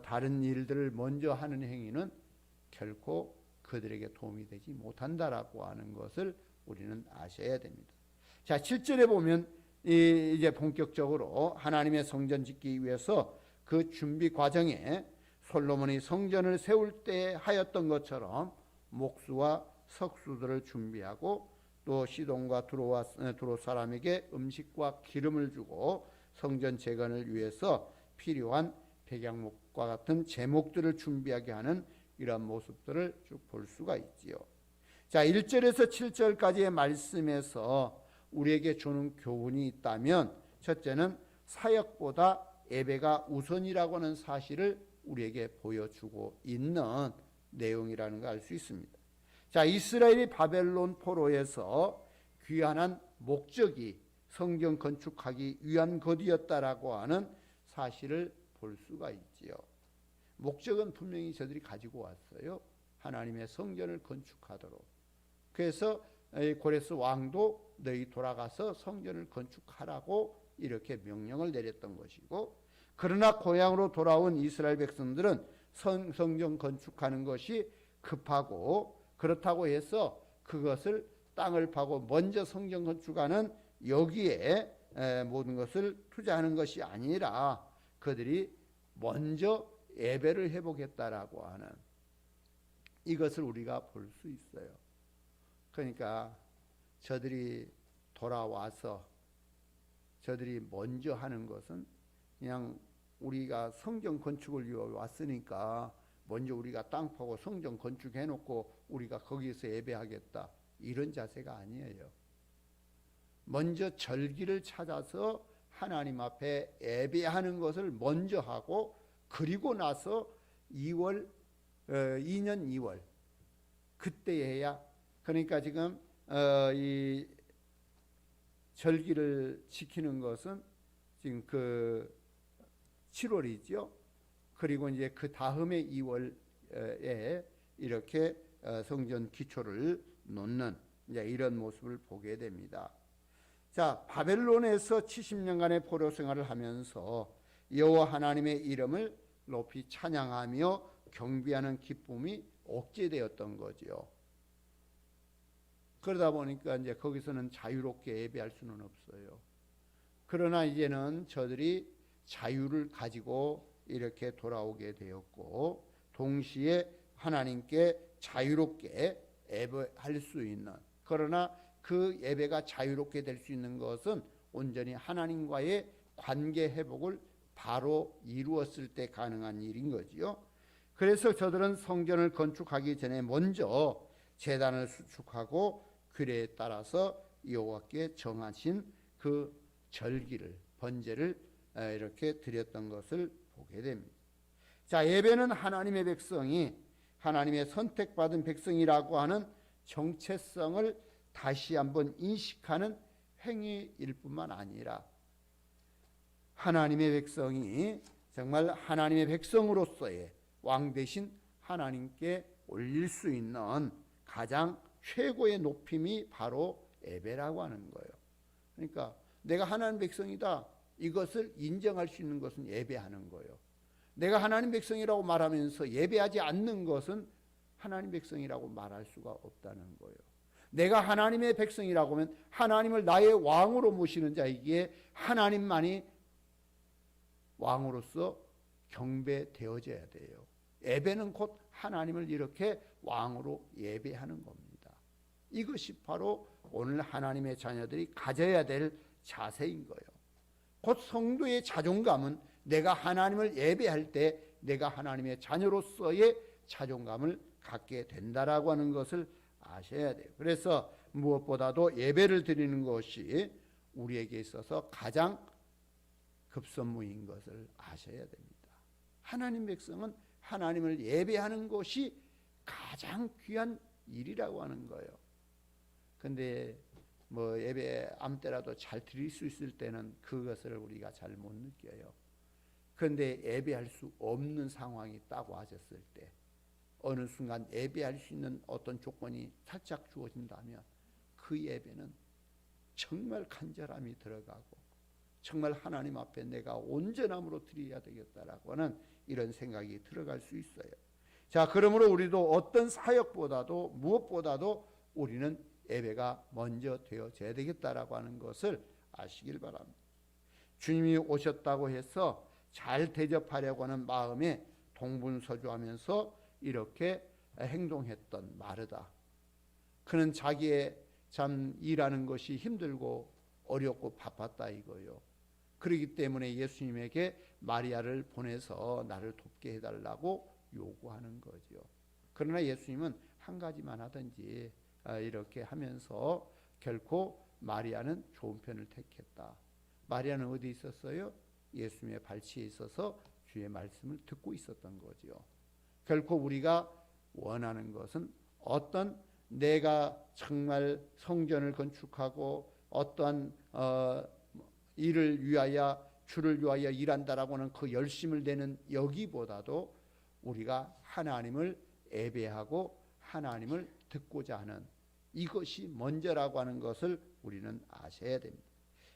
다른 일들을 먼저 하는 행위는 결코 그들에게 도움이 되지 못한다라고 하는 것을 우리는 아셔야 됩니다. 자, 7절에 보면 이제 본격적으로 하나님의 성전 짓기 위해서 그 준비 과정에 솔로몬이 성전을 세울 때 하였던 것처럼 목수와 석수들을 준비하고 또 시돈과 두로 사람에게 음식과 기름을 주고 성전 재건을 위해서 필요한 백양목과 같은 제목들을 준비하게 하는 이런 모습들을 쭉 볼 수가 있지요. 자, 1절에서 7절까지의 말씀에서 우리에게 주는 교훈이 있다면 첫째는 사역보다 예배가 우선이라고 하는 사실을 우리에게 보여주고 있는 내용이라는 걸 알 수 있습니다. 자, 이스라엘이 바벨론 포로에서 귀환한 목적이 성전 건축하기 위한 것이었다라고 하는 사실을 볼 수가 있지요. 목적은 분명히 저들이 가지고 왔어요. 하나님의 성전을 건축하도록. 그래서 고레스 왕도 너희 돌아가서 성전을 건축하라고 이렇게 명령을 내렸던 것이고, 그러나 고향으로 돌아온 이스라엘 백성들은 성전 건축하는 것이 급하고 그렇다고 해서 그것을 땅을 파고 먼저 성전 건축하는 여기에 모든 것을 투자하는 것이 아니라 그들이 먼저 예배를 해보겠다라고 하는 이것을 우리가 볼 수 있어요. 그러니까 저들이 돌아와서 저들이 먼저 하는 것은 그냥 우리가 성전 건축을 위해 왔으니까 먼저 우리가 땅 파고 성전 건축해 놓고 우리가 거기서 예배하겠다, 이런 자세가 아니에요. 먼저 절기를 찾아서 하나님 앞에 예배하는 것을 먼저 하고, 그리고 나서 2년 2월 그때 해야, 그러니까 지금 이 절기를 지키는 것은 지금 그 7월이죠. 그리고 이제 그 다음에 2월에 이렇게 성전 기초를 놓는 이제 이런 모습을 보게 됩니다. 자, 바벨론에서 70년간의 포로 생활을 하면서 여호와 하나님의 이름을 높이 찬양하며 경배하는 기쁨이 억제되었던 거죠. 그러다 보니까 이제 거기서는 자유롭게 예배할 수는 없어요. 그러나 이제는 저들이 자유를 가지고 이렇게 돌아오게 되었고, 동시에 하나님께 자유롭게 예배할 수 있는, 그러나 그 예배가 자유롭게 될 수 있는 것은 온전히 하나님과의 관계 회복을 바로 이루었을 때 가능한 일인 거지요. 그래서 저들은 성전을 건축하기 전에 먼저 제단을 수축하고 규례에 따라서 여호와께 정하신 그 절기를, 번제를 이렇게 드렸던 것을 보게 됩니다. 자, 예배는 하나님의 백성이 하나님의 선택받은 백성이라고 하는 정체성을 다시 한번 인식하는 행위일 뿐만 아니라, 하나님의 백성이 정말 하나님의 백성으로서의 왕 대신 하나님께 올릴 수 있는 가장 최고의 높임이 바로 예배라고 하는 거예요. 그러니까 내가 하나님 백성이다, 이것을 인정할 수 있는 것은 예배하는 거예요. 내가 하나님 백성이라고 말하면서 예배하지 않는 것은 하나님 백성이라고 말할 수가 없다는 거예요. 내가 하나님의 백성이라고 하면 하나님을 나의 왕으로 모시는 자이기에 하나님만이 왕으로서 경배되어져야 돼요. 예배는 곧 하나님을 이렇게 왕으로 예배하는 겁니다. 이것이 바로 오늘 하나님의 자녀들이 가져야 될 자세인 거예요. 곧 성도의 자존감은 내가 하나님을 예배할 때 내가 하나님의 자녀로서의 자존감을 갖게 된다라고 하는 것을 아셔야 돼요. 그래서 무엇보다도 예배를 드리는 것이 우리에게 있어서 가장 급선무인 것을 아셔야 됩니다. 하나님 백성은 하나님을 예배하는 것이 가장 귀한 일이라고 하는 거예요. 근데 뭐 예배 아무 때라도 잘 드릴 수 있을 때는 그것을 우리가 잘 못 느껴요. 그런데 예배할 수 없는 상황이 딱 와졌을 때, 어느 순간 예배할 수 있는 어떤 조건이 살짝 주어진다면 그 예배는 정말 간절함이 들어가고 정말 하나님 앞에 내가 온전함으로 드려야 되겠다라고 하는 이런 생각이 들어갈 수 있어요. 자, 그러므로 우리도 어떤 사역보다도 무엇보다도 우리는 예배가 먼저 되어져야 되겠다라고 하는 것을 아시길 바랍니다. 주님이 오셨다고 해서 잘 대접하려고 하는 마음에 동분서주하면서 이렇게 행동했던 마르다. 그는 자기의 참 일하는 것이 힘들고 어렵고 바빴다 이거요. 그렇기 때문에 예수님에게 마리아를 보내서 나를 돕게 해달라고 요구하는 거죠. 그러나 예수님은 한 가지만 하든지 이렇게 하면서 결코 마리아는 좋은 편을 택했다. 마리아는 어디 있었어요? 예수님의 발치에 있어서 주의 말씀을 듣고 있었던 거죠. 결코 우리가 원하는 것은 어떤 내가 정말 성전을 건축하고 어떠한 일을 위하여 주를 위하여 일한다라고 하는 그 열심을 내는 여기보다도 우리가 하나님을 예배하고 하나님을 듣고자 하는 이것이 먼저라고 하는 것을 우리는 아셔야 됩니다.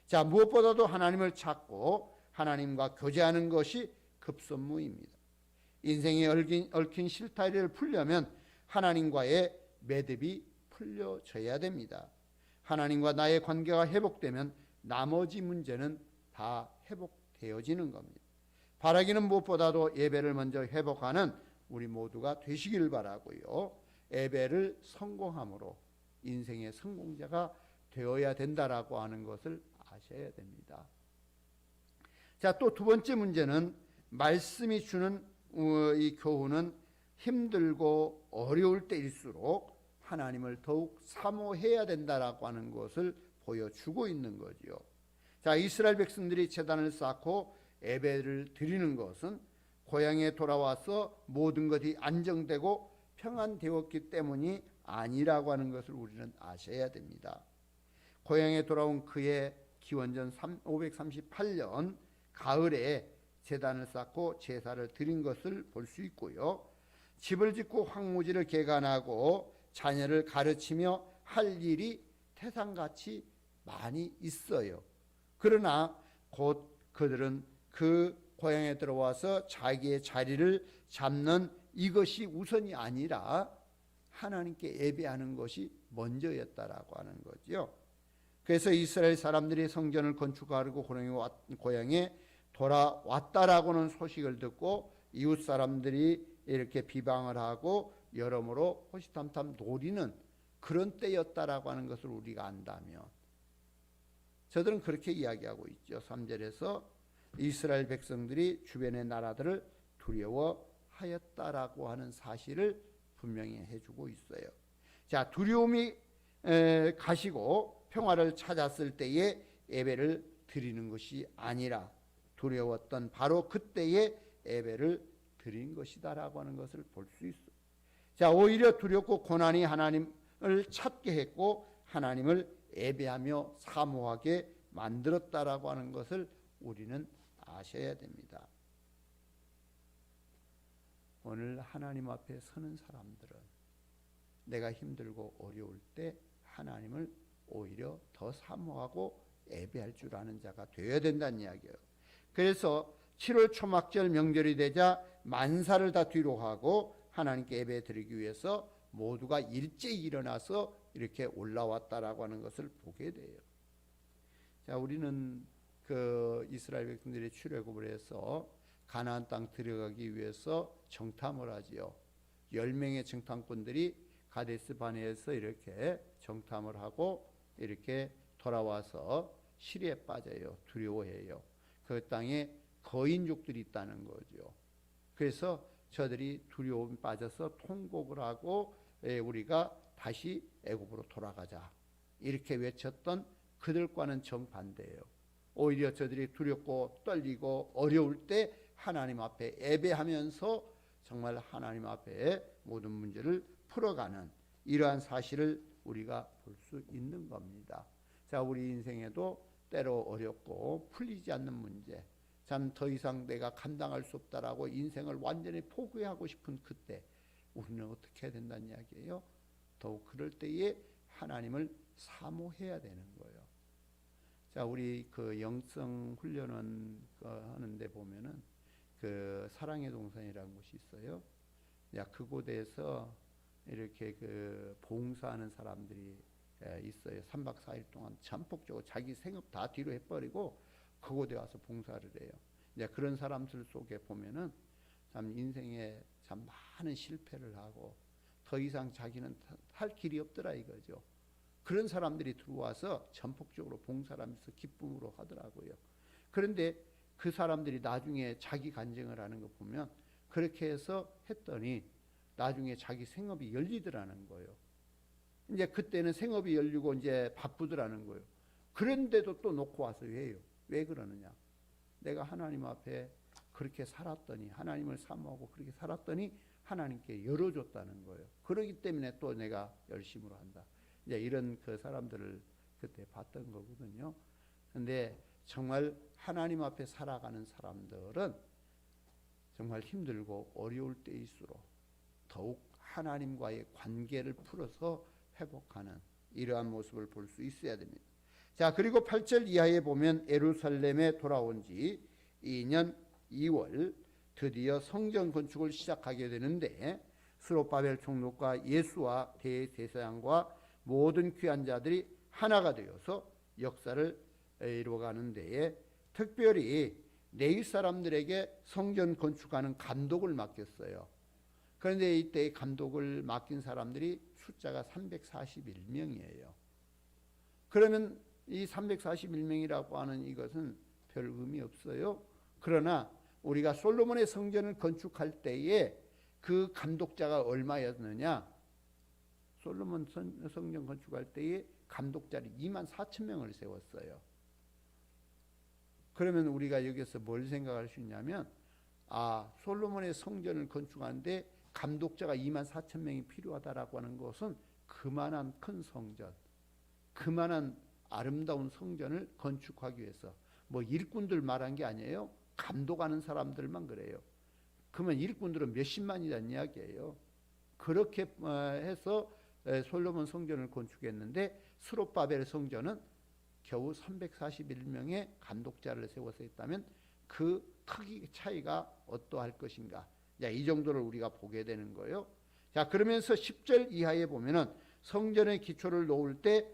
자, 무엇보다도 하나님을 찾고 하나님과 교제하는 것이 급선무입니다. 인생에 얽힌 실타래를 풀려면 하나님과의 매듭이 풀려져야 됩니다. 하나님과 나의 관계가 회복되면 나머지 문제는 다 회복되어지는 겁니다. 바라기는 무엇보다도 예배를 먼저 회복하는 우리 모두가 되시길 바라고요. 예배를 성공함으로 인생의 성공자가 되어야 된다라고 하는 것을 아셔야 됩니다. 자, 또 두 번째 문제는 말씀이 주는 이 교훈은 힘들고 어려울 때일수록 하나님을 더욱 사모해야 된다라고 하는 것을 보여주고 있는 거지요. 자, 이스라엘 백성들이 제단을 쌓고 예배를 드리는 것은 고향에 돌아와서 모든 것이 안정되고 평안되었기 때문이 아니라고 하는 것을 우리는 아셔야 됩니다. 고향에 돌아온 그의 기원전 538년 가을에 제단을 쌓고 제사를 드린 것을 볼 수 있고요. 집을 짓고 황무지를 개간하고 자녀를 가르치며 할 일이 태산같이 많이 있어요. 그러나 곧 그들은 그 고향에 들어와서 자기의 자리를 잡는 이것이 우선이 아니라 하나님께 예배하는 것이 먼저였다라고 하는 거죠. 그래서 이스라엘 사람들이 성전을 건축하려고 고향에 돌아왔다라고는 소식을 듣고 이웃 사람들이 이렇게 비방을 하고 여러모로 호시탐탐 노리는 그런 때였다라고 하는 것을 우리가 안다면, 저들은 그렇게 이야기하고 있죠. 3절에서 이스라엘 백성들이 주변의 나라들을 두려워하였다라고 하는 사실을 분명히 해주고 있어요. 자, 두려움이 가시고 평화를 찾았을 때에 예배를 드리는 것이 아니라 두려웠던 바로 그때에 예배를 드린 것이다라고 하는 것을 볼 수 있어요. 자, 오히려 두렵고 고난이 하나님을 찾게 했고 하나님을 예배하며 사모하게 만들었다라고 하는 것을 우리는 아셔야 됩니다. 오늘 하나님 앞에 서는 사람들은 내가 힘들고 어려울 때 하나님을 오히려 더 사모하고 예배할 줄 아는 자가 되어야 된다는 이야기예요. 그래서 7월 초막절 명절이 되자 만사를 다 뒤로 하고 하나님께 예배 드리기 위해서 모두가 일제히 일어나서 이렇게 올라왔다라고 하는 것을 보게 돼요. 자, 우리는 그 이스라엘 백성들이 출애굽을 해서 가나안 땅 들어가기 위해서 정탐을 하지요. 10명의 정탐꾼들이 가데스 바네에서 이렇게 정탐을 하고 이렇게 돌아와서 시리에 빠져요. 두려워해요. 그 땅에 거인족들이 있다는 거죠. 그래서 저들이 두려움에 빠져서 통곡을 하고 우리가 다시 애굽으로 돌아가자 이렇게 외쳤던 그들과는 정반대예요. 오히려 저들이 두렵고 떨리고 어려울 때 하나님 앞에 예배하면서 정말 하나님 앞에 모든 문제를 풀어가는 이러한 사실을 우리가 볼 수 있는 겁니다. 자, 우리 인생에도 때로 어렵고 풀리지 않는 문제, 참 더 이상 내가 감당할 수 없다라고 인생을 완전히 포기하고 싶은 그때 우리는 어떻게 해야 된다는 이야기예요? 더욱 그럴 때에 하나님을 사모해야 되는 거예요. 자, 우리 그 영성 훈련은 하는데 보면은 그 사랑의 동산이라는 곳이 있어요. 야, 그곳에서 이렇게 그 봉사하는 사람들이 있어요. 3박 4일 동안 전폭적으로 자기 생업 다 뒤로 해버리고 그곳에 와서 봉사를 해요. 이제 그런 사람들 속에 보면은 참 인생에 참 많은 실패를 하고 더 이상 자기는 할 길이 없더라 이거죠. 그런 사람들이 들어와서 전폭적으로 봉사를 하면서 기쁨으로 하더라고요. 그런데 그 사람들이 나중에 자기 간증을 하는 거 보면 그렇게 해서 했더니 나중에 자기 생업이 열리더라는 거예요. 이제 그때는 생업이 열리고 이제 바쁘더라는 거예요. 그런데도 또 놓고 와서 해요. 왜 그러느냐? 내가 하나님 앞에 그렇게 살았더니 하나님을 사모하고 그렇게 살았더니 하나님께 열어줬다는 거예요. 그러기 때문에 또 내가 열심으로 한다. 이제 이런 그 사람들을 그때 봤던 거거든요. 근데 정말 하나님 앞에 살아가는 사람들은 정말 힘들고 어려울 때일수록 더욱 하나님과의 관계를 풀어서 회복하는 이러한 모습을 볼 수 있어야 됩니다. 자, 그리고 8절 이하에 보면 예루살렘에 돌아온 지 2년 2월 드디어 성전 건축을 시작하게 되는데 스룹바벨 총독과 예수와 대제사장과 모든 귀한 자들이 하나가 되어서 역사를 이루어가는 데에 특별히 네이 사람들에게 성전 건축하는 감독을 맡겼어요. 그런데 이때 감독을 맡긴 사람들이 숫자가 341명이에요. 그러면 이 341명이라고 하는 이것은 별 의미 없어요. 그러나 우리가 솔로몬의 성전을 건축할 때에 그 감독자가 얼마였느냐? 솔로몬 성전 건축할 때에 감독자를 24,000명을 세웠어요. 그러면 우리가 여기서 뭘 생각할 수 있냐면, 솔로몬의 성전을 건축하는데 감독자가 24,000명이 필요하다라고 하는 것은 그만한 큰 성전, 그만한 아름다운 성전을 건축하기 위해서 뭐 일꾼들 말한 게 아니에요. 감독하는 사람들만 그래요. 그러면 일꾼들은 몇십만이라는 이야기예요. 그렇게 해서 솔로몬 성전을 건축했는데 스룹바벨 성전은 겨우 341명의 감독자를 세워서 했다면 그 크기 차이가 어떠할 것인가. 이 정도를 우리가 보게 되는 거예요. 자, 그러면서 10절 이하에 보면은 성전의 기초를 놓을 때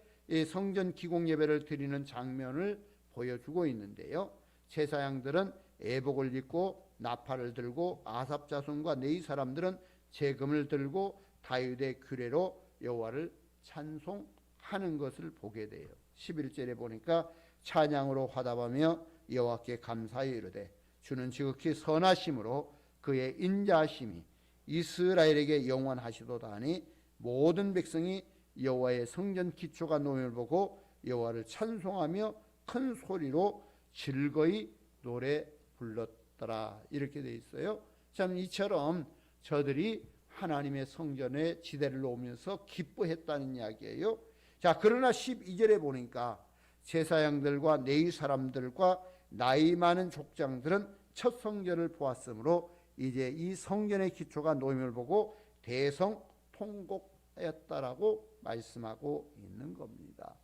성전 기공 예배를 드리는 장면을 보여주고 있는데요. 제사장들은 애복을 입고 나팔을 들고 아삽 자손과 네이 사람들은 제금을 들고 다윗의 규례로 여호와를 찬송하는 것을 보게 돼요. 11절에 보니까 찬양으로 화답하며 여호와께 감사히 이르되 주는 지극히 선하심으로 그의 인자하심이 이스라엘에게 영원하시도다 하니 모든 백성이 여호와의 성전 기초가 놓임을 보고 여호와를 찬송하며 큰 소리로 즐거이 노래 불렀더라. 이렇게 되어 있어요. 참 이처럼 저들이 하나님의 성전에 지대를 놓으면서 기뻐했다는 이야기예요. 자, 그러나 12절에 보니까 제사장들과 네이 사람들과 나이 많은 족장들은 첫 성전을 보았으므로 이제 이 성전의 기초가 놓임을 보고 대성통곡하였다라고 말씀하고 있는 겁니다.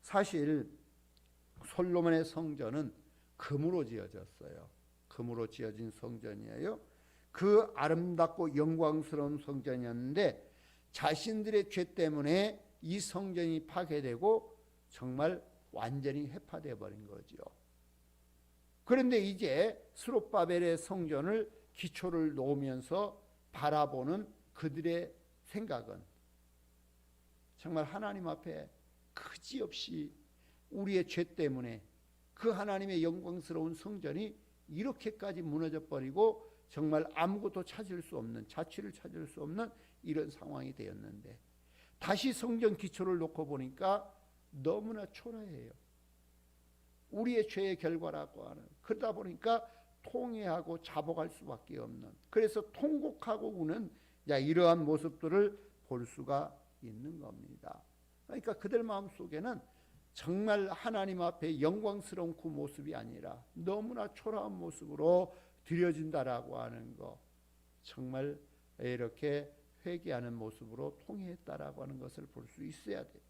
사실 솔로몬의 성전은 금으로 지어졌어요. 금으로 지어진 성전이에요. 그 아름답고 영광스러운 성전이었는데 자신들의 죄 때문에 이 성전이 파괴되고 정말 완전히 회파되어 버린 거죠. 그런데 이제 스룹바벨의 성전을 기초를 놓으면서 바라보는 그들의 생각은 정말 하나님 앞에 그지없이 우리의 죄 때문에 그 하나님의 영광스러운 성전이 이렇게까지 무너져 버리고 정말 아무것도 찾을 수 없는, 자취를 찾을 수 없는 이런 상황이 되었는데 다시 성전 기초를 놓고 보니까 너무나 초라해요. 우리의 죄의 결과라고 하는, 그러다 보니까 통회하고 자복할 수밖에 없는, 그래서 통곡하고 우는 이러한 모습들을 볼 수가 있는 겁니다. 그러니까 그들 마음속에는 정말 하나님 앞에 영광스러운 그 모습이 아니라 너무나 초라한 모습으로 드려진다라고 하는 거, 정말 이렇게 회개하는 모습으로 통회했다라고 하는 것을 볼 수 있어야 돼요.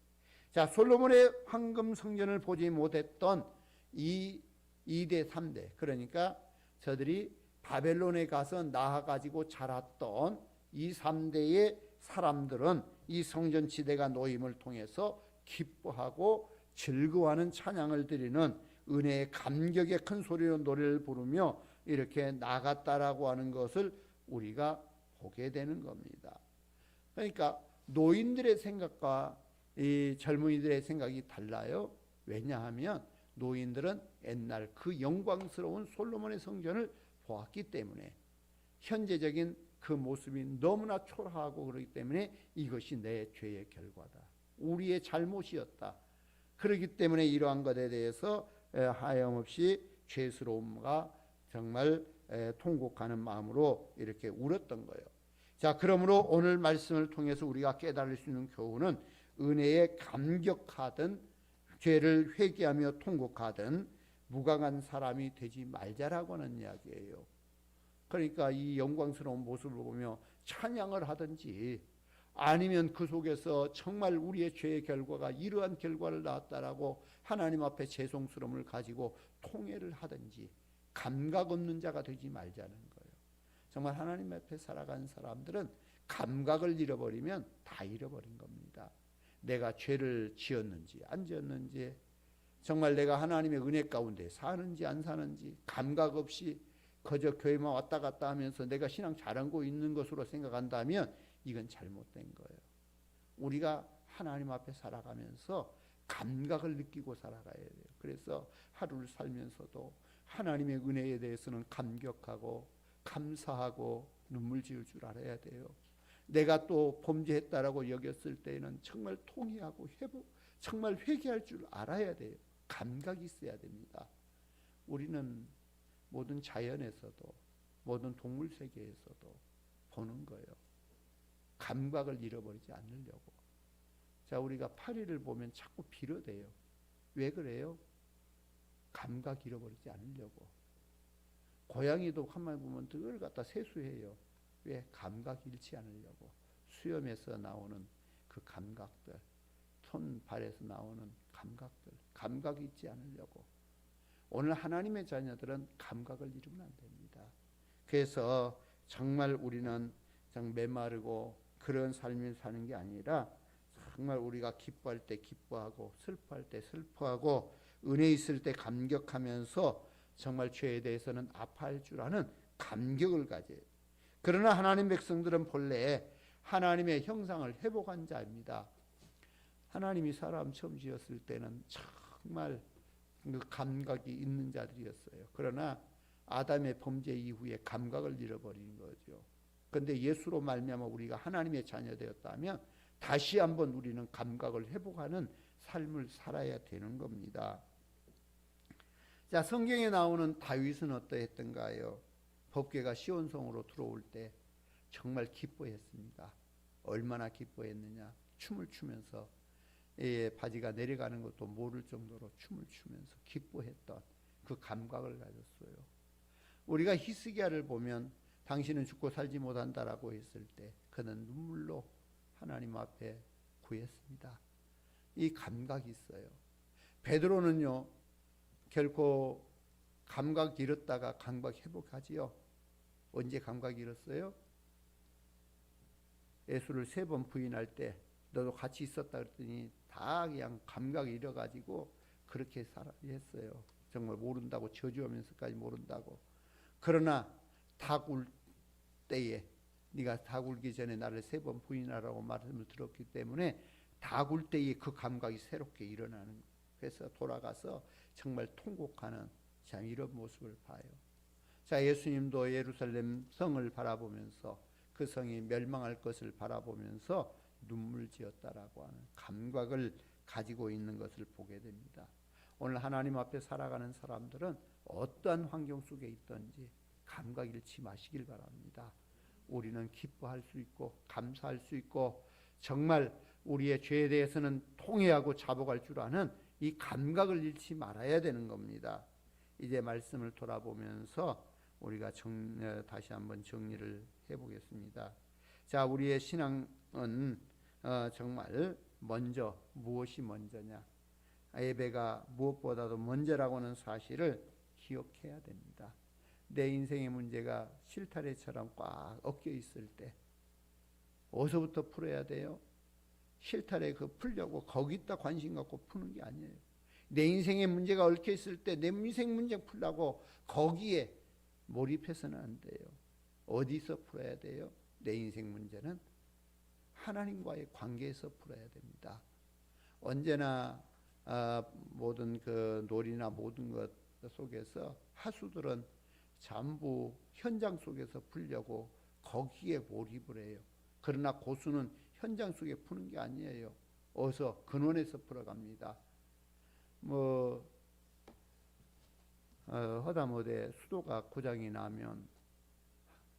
자, 솔로몬의 황금 성전을 보지 못했던 이 2대 3대, 그러니까 저들이 바벨론에 가서 낳아가지고 자랐던 이 3대의 사람들은 이 성전 지대가 놓임을 통해서 기뻐하고 즐거워하는 찬양을 드리는 은혜의 감격의 큰 소리로 노래를 부르며 이렇게 나갔다라고 하는 것을 우리가 보게 되는 겁니다. 그러니까 노인들의 생각과 이 젊은이들의 생각이 달라요. 왜냐하면 노인들은 옛날 그 영광스러운 솔로몬의 성전을 보았기 때문에 현재적인 그 모습이 너무나 초라하고 그렇기 때문에 이것이 내 죄의 결과다, 우리의 잘못이었다. 그렇기 때문에 이러한 것에 대해서 하염없이 죄스러움과 정말 통곡하는 마음으로 이렇게 울었던 거예요. 자, 그러므로 오늘 말씀을 통해서 우리가 깨달을 수 있는 교훈은 은혜에 감격하든 죄를 회개하며 통곡하든 무강한 사람이 되지 말자라고 하는 이야기예요. 그러니까 이 영광스러운 모습을 보며 찬양을 하든지 아니면 그 속에서 정말 우리의 죄의 결과가 이러한 결과를 낳았다라고 하나님 앞에 죄송스러움을 가지고 통회를 하든지 감각 없는 자가 되지 말자는 거예요. 정말 하나님 앞에 살아간 사람들은 감각을 잃어버리면 다 잃어버린 겁니다. 내가 죄를 지었는지 안 지었는지, 정말 내가 하나님의 은혜 가운데 사는지 안 사는지 감각 없이 그저 교회만 왔다 갔다 하면서 내가 신앙 잘하고 있는 것으로 생각한다면 이건 잘못된 거예요. 우리가 하나님 앞에 살아가면서 감각을 느끼고 살아가야 돼요. 그래서 하루를 살면서도 하나님의 은혜에 대해서는 감격하고 감사하고 눈물 지을 줄 알아야 돼요. 내가 또 범죄했다라고 여겼을 때에는 정말 통회하고 정말 회개할 줄 알아야 돼요. 감각이 있어야 됩니다. 우리는 모든 자연에서도 모든 동물 세계에서도 보는 거예요. 감각을 잃어버리지 않으려고. 자, 우리가 파리를 보면 자꾸 빌어대요. 왜 그래요? 감각 잃어버리지 않으려고. 고양이도 가만히 보면 늘 갖다 세수해요. 왜? 감각 잃지 않으려고. 수염에서 나오는 그 감각들, 손, 발에서 나오는 감각들, 감각 잊지 않으려고. 오늘 하나님의 자녀들은 감각을 잃으면 안 됩니다. 그래서 정말 우리는 메마르고 그런 삶을 사는 게 아니라 정말 우리가 기뻐할 때 기뻐하고 슬퍼할 때 슬퍼하고 은혜 있을 때 감격하면서 정말 죄에 대해서는 아파할 줄 아는 감격을 가져요. 그러나 하나님 백성들은 본래 하나님의 형상을 회복한 자입니다. 하나님이 사람 처음 지었을 때는 정말 그 감각이 있는 자들이었어요. 그러나 아담의 범죄 이후에 감각을 잃어버린 거죠. 그런데 예수로 말미암아 우리가 하나님의 자녀 되었다면 다시 한번 우리는 감각을 회복하는 삶을 살아야 되는 겁니다. 자, 성경에 나오는 다윗은 어떠했던가요? 법궤가 시온성으로 들어올 때 정말 기뻐했습니다. 얼마나 기뻐했느냐? 춤을 추면서 바지가 내려가는 것도 모를 정도로 춤을 추면서 기뻐했던 그 감각을 가졌어요. 우리가 히스기야를 보면 당신은 죽고 살지 못한다라고 했을 때 그는 눈물로 하나님 앞에 구했습니다. 이 감각이 있어요. 베드로는요, 결코 감각 잃었다가 감각 회복하지요. 언제 감각 잃었어요? 예수를 3번 부인할 때 너도 같이 있었다 그랬더니 다 그냥 감각 잃어가지고 그렇게 했어요. 정말 모른다고 저주하면서까지 모른다고. 그러나 닭 울 때에 네가 닭 울기 전에 나를 3번 부인하라고 말씀을 들었기 때문에 닭 울 때에 그 감각이 새롭게 일어나는 거예요. 그래서 돌아가서 정말 통곡하는 참 이런 모습을 봐요. 자, 예수님도 예루살렘 성을 바라보면서 그 성이 멸망할 것을 바라보면서 눈물 지었다라고 하는 감각을 가지고 있는 것을 보게 됩니다. 오늘 하나님 앞에 살아가는 사람들은 어떠한 환경 속에 있든지 감각 잃지 마시길 바랍니다. 우리는 기뻐할 수 있고 감사할 수 있고 정말 우리의 죄에 대해서는 통회하고 자복할 줄 아는 이 감각을 잃지 말아야 되는 겁니다. 이제 말씀을 돌아보면서 우리가 다시 한번 정리를 해보겠습니다. 자, 우리의 신앙은 정말 먼저 무엇이 먼저냐? 예배가 무엇보다도 먼저라고 하는 사실을 기억해야 됩니다. 내 인생의 문제가 실타래처럼 꽉 엉켜 있을 때 어디서부터 풀어야 돼요? 실타래 그 풀려고 거기다 관심 갖고 푸는 게 아니에요. 내 인생의 문제가 얽혀 있을 때 내 인생 문제 풀라고 거기에 몰입해서는 안 돼요. 어디서 풀어야 돼요? 내 인생 문제는 하나님과의 관계에서 풀어야 됩니다. 언제나 모든 그 놀이나 모든 것 속에서 하수들은 전부 현장 속에서 풀려고 거기에 몰입을 해요. 그러나 고수는 현장 속에 푸는 게 아니에요. 어서 근원에서 풀어갑니다. 허다못해 수도가 고장이 나면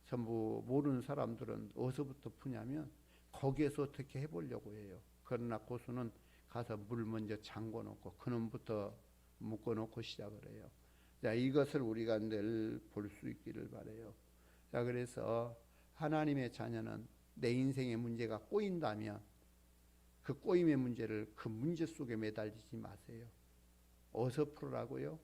전부 모르는 사람들은 어디서부터 푸냐면 거기에서 어떻게 해보려고 해요. 그러나 고수는 가서 물 먼저 잠궈 놓고 근원부터 묶어 놓고 시작을 해요. 자, 이것을 우리가 늘 볼 수 있기를 바라요. 자, 그래서 하나님의 자녀는 내 인생의 문제가 꼬인다면 그 꼬임의 문제를 그 문제 속에 매달리지 마세요. 어디서 풀으라고요?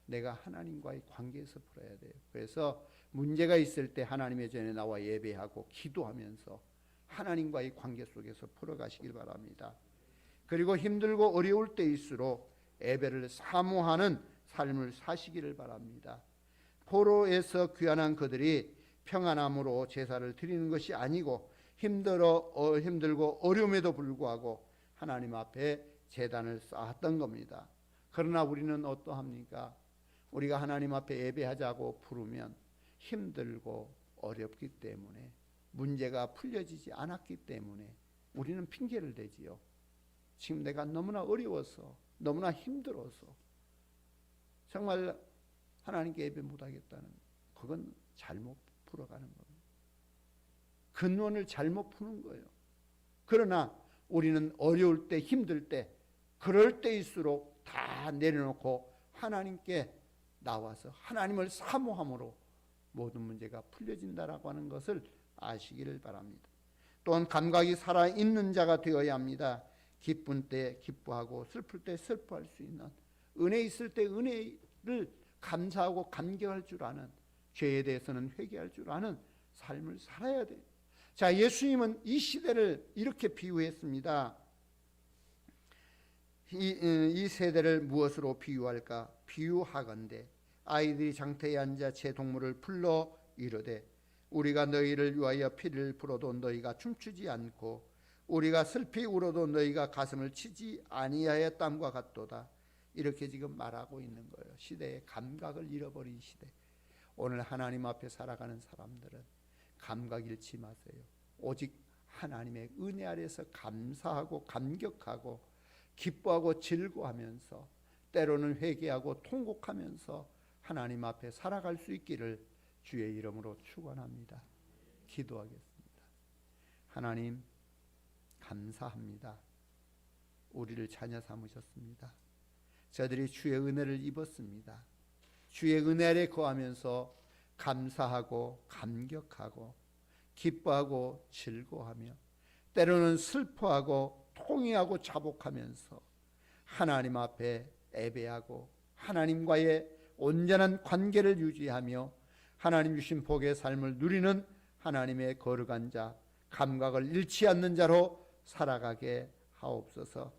내가 하나님과의 관계에서 풀어야 돼요. 그래서 문제가 있을 때 하나님의 전에 나와 예배하고 기도하면서 하나님과의 관계 속에서 풀어가시길 바랍니다. 그리고 힘들고 어려울 때일수록 예배를 사모하는 삶을 사시기를 바랍니다. 포로에서 귀환한 그들이 평안함으로 제사를 드리는 것이 아니고 힘들고 어려움에도 불구하고 하나님 앞에 제단을 쌓았던 겁니다. 그러나 우리는 어떠합니까? 우리가 하나님 앞에 예배하자고 부르면 힘들고 어렵기 때문에, 문제가 풀려지지 않았기 때문에 우리는 핑계를 대지요. 지금 내가 너무나 어려워서, 너무나 힘들어서 정말 하나님께 예배 못하겠다는, 그건 잘못 풀어가는 겁니다. 근원을 잘못 푸는 거예요. 그러나 우리는 어려울 때, 힘들 때, 그럴 때일수록 다 내려놓고 하나님께 나와서 하나님을 사모함으로 모든 문제가 풀려진다라고 하는 것을 아시기를 바랍니다. 또한 감각이 살아있는 자가 되어야 합니다. 기쁜 때 기뻐하고 슬플 때 슬퍼할 수 있는, 은혜 있을 때 은혜를 감사하고 감격할 줄 아는, 죄에 대해서는 회개할 줄 아는 삶을 살아야 돼요. 자, 예수님은 이 시대를 이렇게 비유했습니다. 이 세대를 무엇으로 비유할까? 비유하건대 아이들이 장터에 앉아 제 동물을 불러 이르되 우리가 너희를 위하여 피를 불어도 너희가 춤추지 않고 우리가 슬피 울어도 너희가 가슴을 치지 아니하였담과 같도다. 이렇게 지금 말하고 있는 거예요. 시대의 감각을 잃어버린 시대. 오늘 하나님 앞에 살아가는 사람들은 감각 잃지 마세요. 오직 하나님의 은혜 아래서 감사하고 감격하고 기뻐하고 즐거워하면서, 때로는 회개하고 통곡하면서 하나님 앞에 살아갈 수 있기를 주의 이름으로 축원합니다. 기도하겠습니다. 하나님, 감사합니다. 우리를 자녀 삼으셨습니다. 저들이 주의 은혜를 입었습니다. 주의 은혜 아래 거하면서 감사하고 감격하고 기뻐하고 즐거워하며, 때로는 슬퍼하고 통회하고 자복하면서 하나님 앞에 예배하고 하나님과의 온전한 관계를 유지하며 하나님 주신 복의 삶을 누리는 하나님의 거룩한 자, 감각을 잃지 않는 자로 살아가게 하옵소서.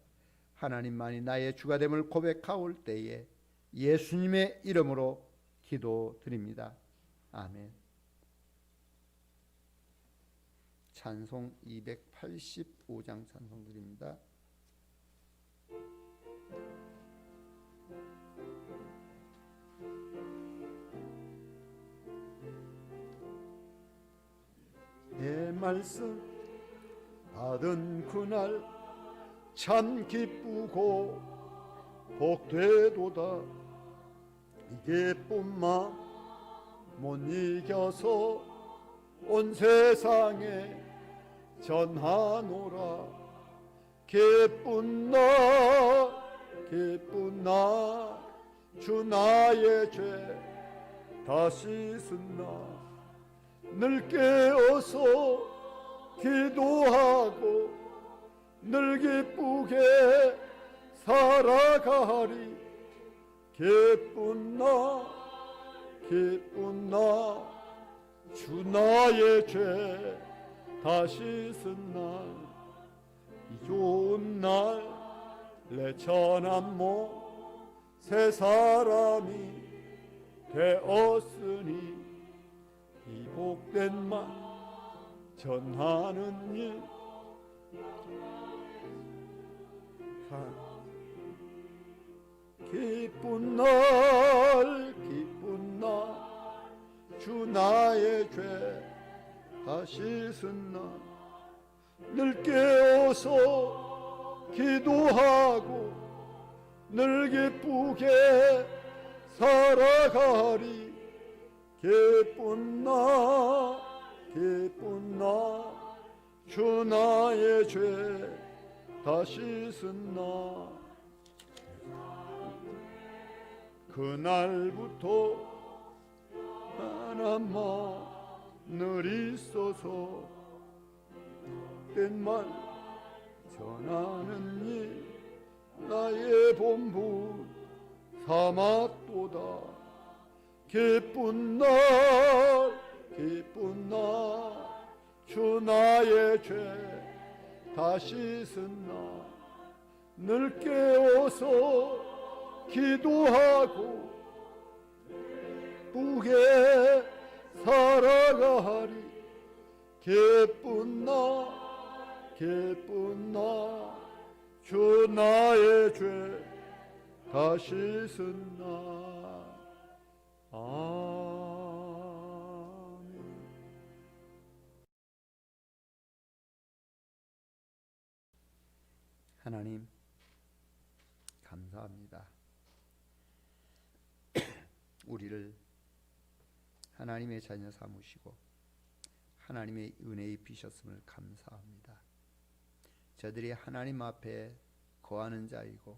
하나님만이 나의 주가 됨을 고백하올 때에 예수님의 이름으로 기도드립니다. 아멘. 찬송 285장 찬송 드립니다. 내 말씀 받은 그날 참 기쁘고 복되도다. 이게뿐 맘 못 이겨서 온 세상에 전하노라. 기쁜 날 주 나의 죄 다 씻은 날 늘 깨어서 기도하고 늘 기쁘게 살아가리. 기쁜 날 주 나의 죄 다 씻은 날, 이 좋은 날 내 천한 몸 새 사람이 되었으니 이 복된 말 전하는 일. 기쁜 날 주 나의 죄 다 씻은 날 늘 깨어서 기도하고 늘 기쁘게 살아가리. 기쁜 날 주 나의 죄 다 씻은 날, 그날부터 하나만을 있어서 된 말 전하는 일 나의 본분 삼았도다. 기쁜 날 주 나의 죄 다 씻은 날 늘 깨어서 기도하고 기쁘게 살아가리. 기쁜 나 주 나의 죄 다 씻은 나. 아멘. 하나님 감사합니다. 우리를 하나님의 자녀 삼으시고 하나님의 은혜 입히셨음을 감사합니다. 저들이 하나님 앞에 거하는 자이고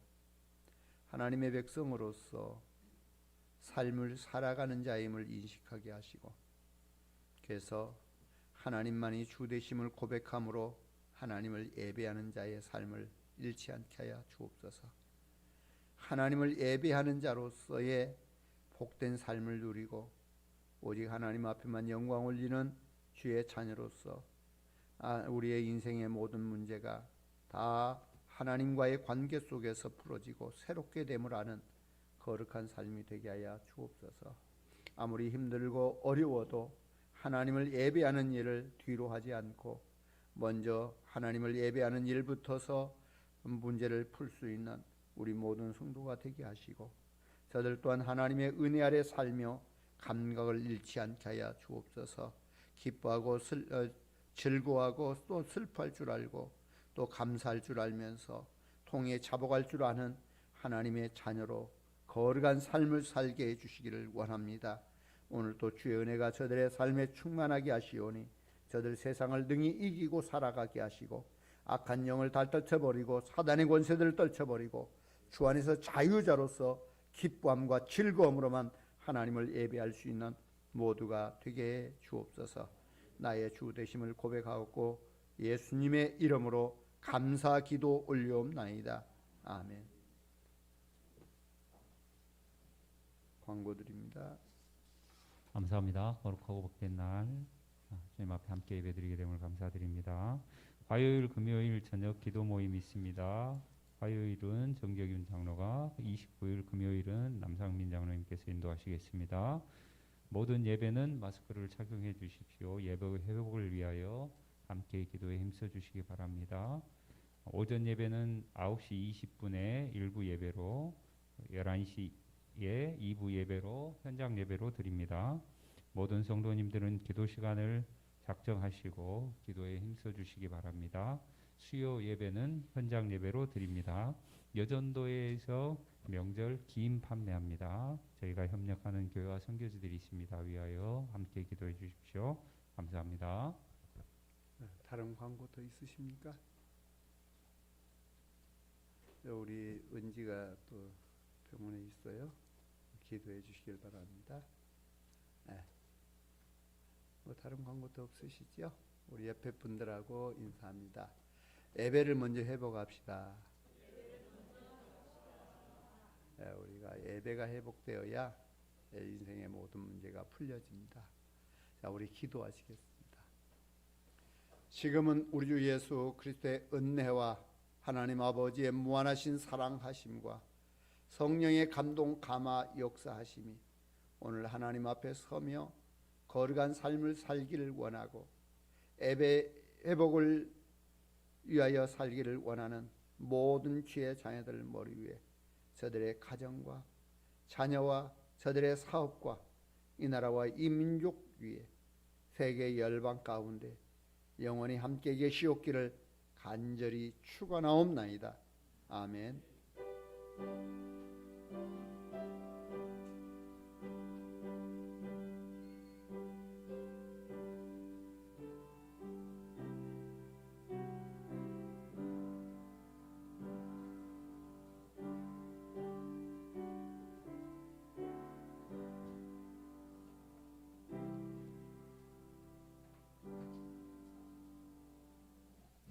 하나님의 백성으로서 삶을 살아가는 자임을 인식하게 하시고, 그래서 하나님만이 주 되심을 고백함으로 하나님을 예배하는 자의 삶을 잃지 않게 하여 주옵소서. 하나님을 예배하는 자로서의 복된 삶을 누리고 오직 하나님 앞에만 영광 올리는 주의 자녀로서 우리의 인생의 모든 문제가 다 하나님과의 관계 속에서 풀어지고 새롭게 됨을 아는 거룩한 삶이 되게 하여 주옵소서. 아무리 힘들고 어려워도 하나님을 예배하는 일을 뒤로 하지 않고 먼저 하나님을 예배하는 일부터서 문제를 풀 수 있는 우리 모든 성도가 되게 하시고, 저들 또한 하나님의 은혜 아래 살며 감각을 잃지 않게 하여 주옵소서. 기뻐하고 즐거워하고 또 슬퍼할 줄 알고 또 감사할 줄 알면서 통해 자복할 줄 아는 하나님의 자녀로 거룩한 삶을 살게 해주시기를 원합니다. 오늘도 주의 은혜가 저들의 삶에 충만하게 하시오니 저들 세상을 능히 이기고 살아가게 하시고 악한 영을 다 떨쳐버리고 사단의 권세들을 떨쳐버리고 주 안에서 자유자로서 기쁨과 즐거움으로만 하나님을 예배할 수 있는 모두가 되게 해 주옵소서. 나의 주 되심을 고백하고 예수님의 이름으로 감사 기도 올려옵나이다. 아멘. 광고 드립니다.
감사합니다. 거룩하고 복된 날 주님 앞에 함께 예배드리게 됨을 감사드립니다. 화요일, 금요일 저녁 기도 모임이 있습니다. 화요일은 정경윤 장로가, 29일 금요일은 남상민 장로님께서 인도하시겠습니다. 모든 예배는 마스크를 착용해 주십시오. 예배 회복을 위하여 함께 기도에 힘써 주시기 바랍니다. 오전 예배는 9시 20분에 1부 예배로, 11시에 2부 예배로, 현장 예배로 드립니다. 모든 성도님들은 기도 시간을 작정하시고 기도에 힘써 주시기 바랍니다. 수요 예배는 현장 예배로 드립니다. 여전도에서 명절 기임 판매합니다. 저희가 협력하는 교회와 선교지들이 있습니다. 위하여 함께 기도해 주십시오. 감사합니다.
다른 광고 더 있으십니까? 우리 은지가 또 병원에 있어요. 기도해 주시길 바랍니다. 네. 뭐 다른 광고 더 없으시죠? 우리 옆에 분들하고 인사합니다. 예배를 먼저 회복합시다. 네, 우리가 예배가 회복되어야 인생의 모든 문제가 풀려집니다. 자, 우리 기도하시겠습니다. 지금은 우리 주 예수 그리스도의 은혜와 하나님 아버지의 무한하신 사랑하심과 성령의 감동 감화 역사하심이 오늘 하나님 앞에 서며 거룩한 삶을 살기를 원하고 예배 회복을 위하여 살기를 원하는 모든 주의 자녀들 머리 위에 저들의 가정과 자녀와 저들의 사업과 이 나라와 이 민족 위에 세계 열방 가운데 영원히 함께 계시옵기를 간절히 축원하옵나이다. 아멘.